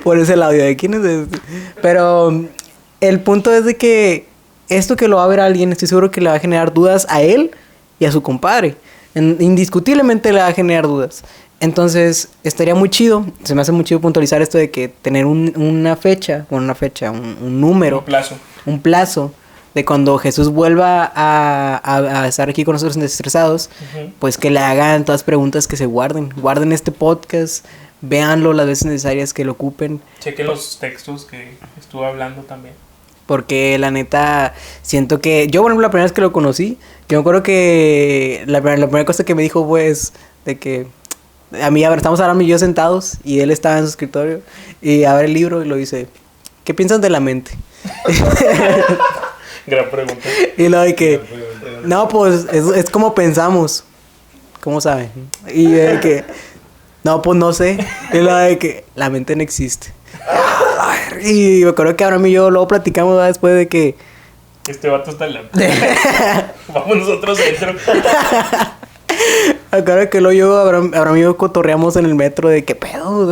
por ese audio de quién es este. Pero el punto es de que esto que lo va a ver alguien, estoy seguro que le va a generar dudas a él y a su compadre. Indiscutiblemente le va a generar dudas. Entonces, estaría muy chido, se me hace muy chido puntualizar esto de que tener un número. Un plazo de cuando Jesús vuelva a estar aquí con nosotros desestresados, pues que le hagan todas las preguntas que se guarden. Guarden este podcast, véanlo las veces necesarias que lo ocupen. Chequen los textos que estuve hablando también. Porque la neta, siento que... Yo, por ejemplo, la primera vez que lo conocí, yo me acuerdo que la primera cosa que me dijo, pues, de que... A mí, estamos Abraham y yo sentados y él estaba en su escritorio y abre el libro y lo dice, ¿qué piensas de la mente? Gran pregunta. Y lo de que, no, pues es como pensamos. ¿Cómo saben? Y de que, no, pues no sé. Y lo de que la mente no existe. Y me acuerdo que Abraham y yo luego platicamos después de que... Este vato está loco. Vamos nosotros dentro. Acá que Abraham y yo cotorreamos en el metro de qué pedo,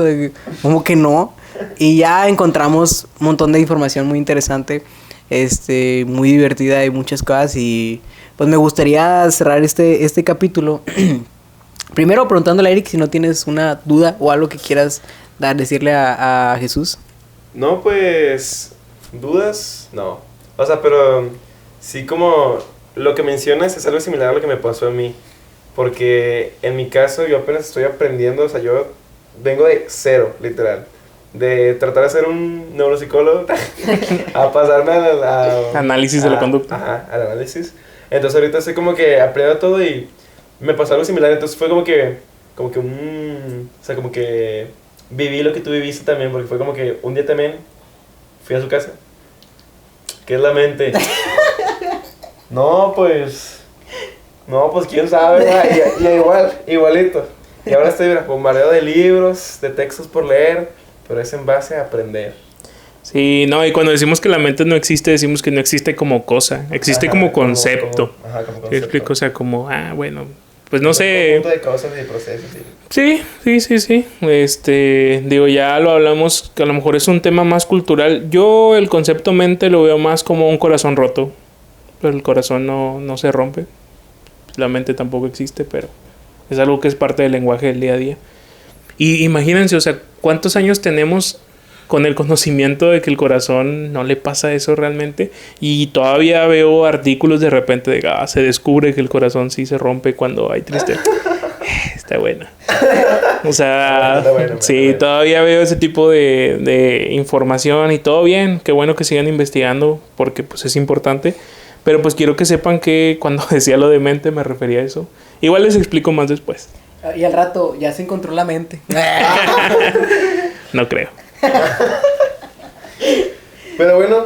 como que no. Y ya encontramos un montón de información muy interesante, muy divertida y muchas cosas. Y pues me gustaría cerrar este capítulo. Primero preguntándole a Eric si no tienes una duda o algo que quieras decirle a Jesús. No, pues dudas, no. O sea, pero sí, como lo que mencionas es algo similar a lo que me pasó a mí. Porque en mi caso yo apenas estoy aprendiendo, o sea, yo vengo de cero, literal. De tratar de ser un neuropsicólogo a pasarme análisis de la conducta. Ajá, al análisis. Entonces ahorita estoy como que aprendo todo y me pasó algo similar. Entonces fue como que o sea, como que viví lo que tú viviste también. Porque fue como que un día también fui a su casa. ¿Qué es la mente? No, pues quién sabe, igualito. Y ahora estoy bombardeado de libros, de textos por leer, pero es en base a aprender. Sí, no, y cuando decimos que la mente no existe, decimos que no existe como cosa, existe como concepto. Como concepto. ¿Qué explico? O sea, como, bueno, pues no sé. Un conjunto de cosas y procesos, sí. Sí. Digo, ya lo hablamos, que a lo mejor es un tema más cultural. Yo el concepto mente lo veo más como un corazón roto, pero el corazón no se rompe. La mente tampoco existe, pero es algo que es parte del lenguaje del día a día. Y imagínense, o sea, ¿cuántos años tenemos con el conocimiento de que el corazón no le pasa eso realmente? Y todavía veo artículos de repente de se descubre que el corazón sí se rompe cuando hay tristeza. Está buena. O sea, sí, todavía veo ese tipo de información y todo bien. Qué bueno que sigan investigando porque pues es importante. Pero pues quiero que sepan que cuando decía lo de mente me refería a eso. Igual les explico más después. Y al rato ya se encontró la mente. No creo. Pero bueno,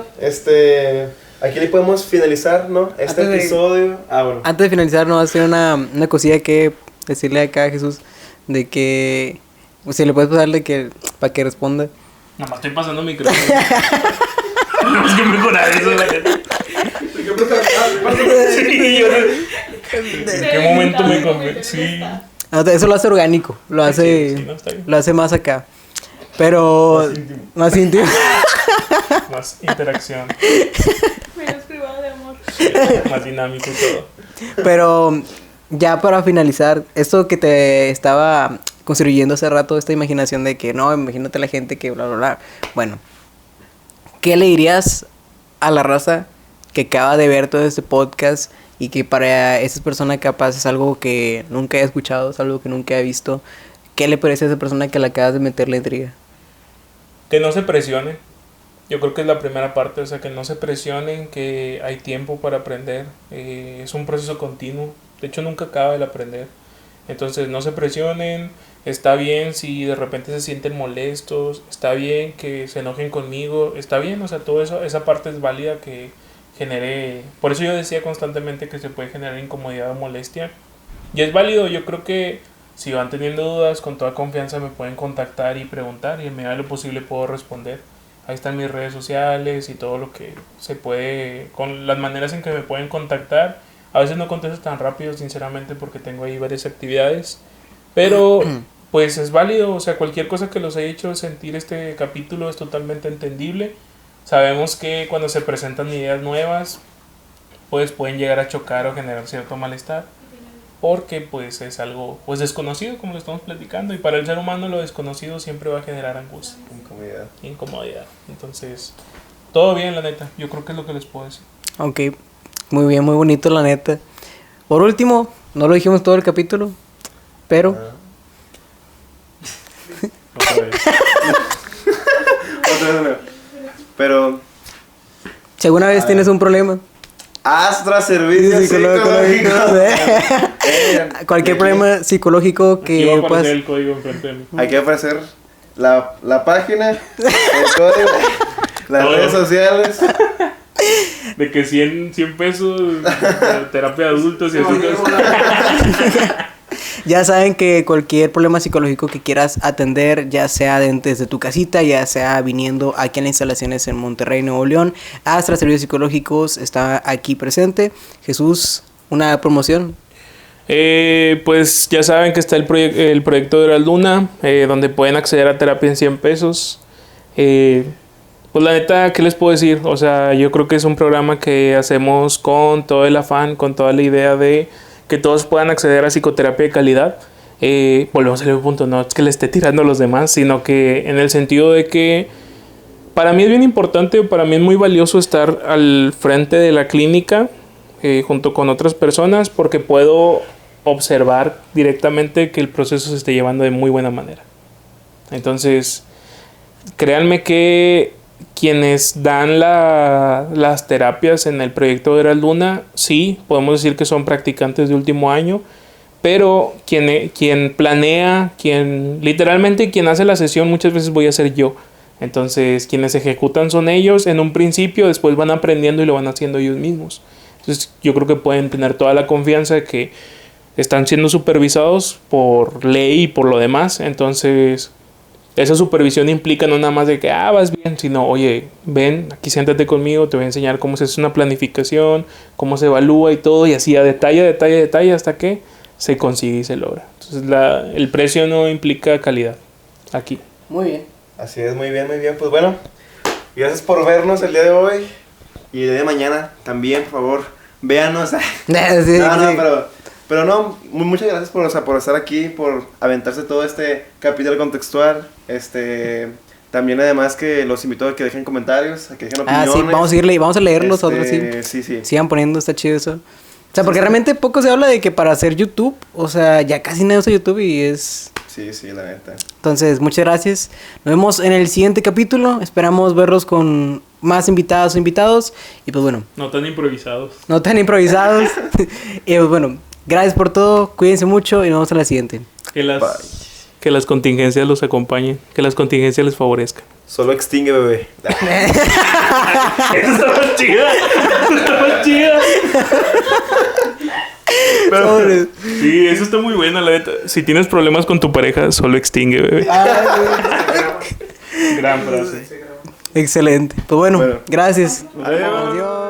aquí le podemos finalizar, ¿no? Episodio. Bueno. Antes de finalizar, no va a ser una cosilla que decirle acá a Jesús de que si le puedes pasarle que para que responda. Nada más estoy pasando micrófono. Tenemos que mejorar eso, la gente. Sí, ¿en qué momento me convencí? Eso lo hace orgánico, lo hace más acá. Pero más íntimo. Más interacción. Menos privado de amor. Sí, más dinámico y todo. Pero ya para finalizar, esto que te estaba construyendo hace rato, esta imaginación de que no, imagínate la gente que bla, bla, bla. Bueno, ¿qué le dirías a la raza que acaba de ver todo este podcast y que para esa persona capaz es algo que nunca haya escuchado, es algo que nunca haya visto? ¿Qué le parece a esa persona que le acabas de meter la intriga? Que no se presionen. Yo creo que es la primera parte, o sea, que no se presionen, que hay tiempo para aprender. Es un proceso continuo. De hecho, nunca acaba el aprender. Entonces, no se presionen. Está bien si de repente se sienten molestos. Está bien que se enojen conmigo. Está bien, o sea, todo eso, esa parte es válida que genere. Por eso yo decía constantemente que se puede generar incomodidad o molestia. Y es válido, yo creo que si van teniendo dudas, con toda confianza me pueden contactar y preguntar y en medida de lo posible puedo responder. Ahí están mis redes sociales y todo lo que se puede, con las maneras en que me pueden contactar. A veces no contesto tan rápido, sinceramente, porque tengo ahí varias actividades. Pero pues es válido, o sea, cualquier cosa que los haya hecho sentir este capítulo es totalmente entendible. Sabemos que cuando se presentan ideas nuevas, pues pueden llegar a chocar o generar cierto malestar. Porque pues es algo pues desconocido, como lo estamos platicando, y para el ser humano lo desconocido siempre va a generar angustia, incomodidad. Entonces, todo bien, la neta. Yo creo que es lo que les puedo decir. Ok, muy bien, muy bonito, la neta. Por último, no lo dijimos todo el capítulo, pero Otra vez. Pero si alguna vez tienes un problema, Astra Servicios Psicológicos. Cualquier problema psicológico que Aquí va a aparecer puedas. el código enfrente de mí. Hay que aparecer la página, el código, las Todo. redes sociales. De que 100 pesos terapia de adultos y así. Ya saben que cualquier problema psicológico que quieras atender, ya sea desde tu casita, ya sea viniendo aquí en las instalaciones en Monterrey, Nuevo León, Astra Servicios Psicológicos está aquí presente. Jesús, una promoción. Pues ya saben que está el proyecto de la Luna, donde pueden acceder a terapia en 100 pesos. Pues la neta, ¿qué les puedo decir? O sea, yo creo que es un programa que hacemos con todo el afán, con toda la idea de que todos puedan acceder a psicoterapia de calidad. Volvemos al mismo punto, no es que le esté tirando a los demás, sino que en el sentido de que para mí es bien importante, para mí es muy valioso estar al frente de la clínica junto con otras personas, porque puedo observar directamente que el proceso se esté llevando de muy buena manera. Entonces, créanme que quienes dan las terapias en el proyecto de la Luna, sí, podemos decir que son practicantes de último año, pero quien planea, literalmente quien hace la sesión muchas veces voy a ser yo. Entonces, quienes ejecutan son ellos en un principio, después van aprendiendo y lo van haciendo ellos mismos. Entonces, yo creo que pueden tener toda la confianza de que están siendo supervisados por ley y por lo demás. Entonces, esa supervisión implica no nada más de que, vas bien, sino, oye, ven, aquí siéntate conmigo, te voy a enseñar cómo se hace una planificación, cómo se evalúa y todo, y así a detalle, hasta que se consigue y se logra. Entonces, el precio no implica calidad aquí. Muy bien. Así es, muy bien. Pues bueno, gracias por vernos el día de hoy y el día de mañana también, por favor, véanos. Pero no, muchas gracias por estar aquí, por aventarse todo este capítulo contextual. También además que los invito a que dejen comentarios, a que dejen opiniones. Sí, vamos a leerlos otros, sí. Sí. Sigan poniendo, está chido eso. O sea, porque realmente poco se habla de que para hacer YouTube, o sea, ya casi nadie usa YouTube y es... Sí, la neta. Entonces, muchas gracias. Nos vemos en el siguiente capítulo. Esperamos verlos con más invitadas o invitados. Y pues bueno. No tan improvisados. Y pues bueno, gracias por todo. Cuídense mucho y nos vemos en la siguiente. Que las contingencias los acompañen. Que las contingencias les favorezcan. Solo extingue, bebé. Eso está chida. Pero, sí, eso está muy bueno, la neta. Si tienes problemas con tu pareja, solo extingue, bebé. Gran frase. Excelente. Pues bueno, gracias. Adiós.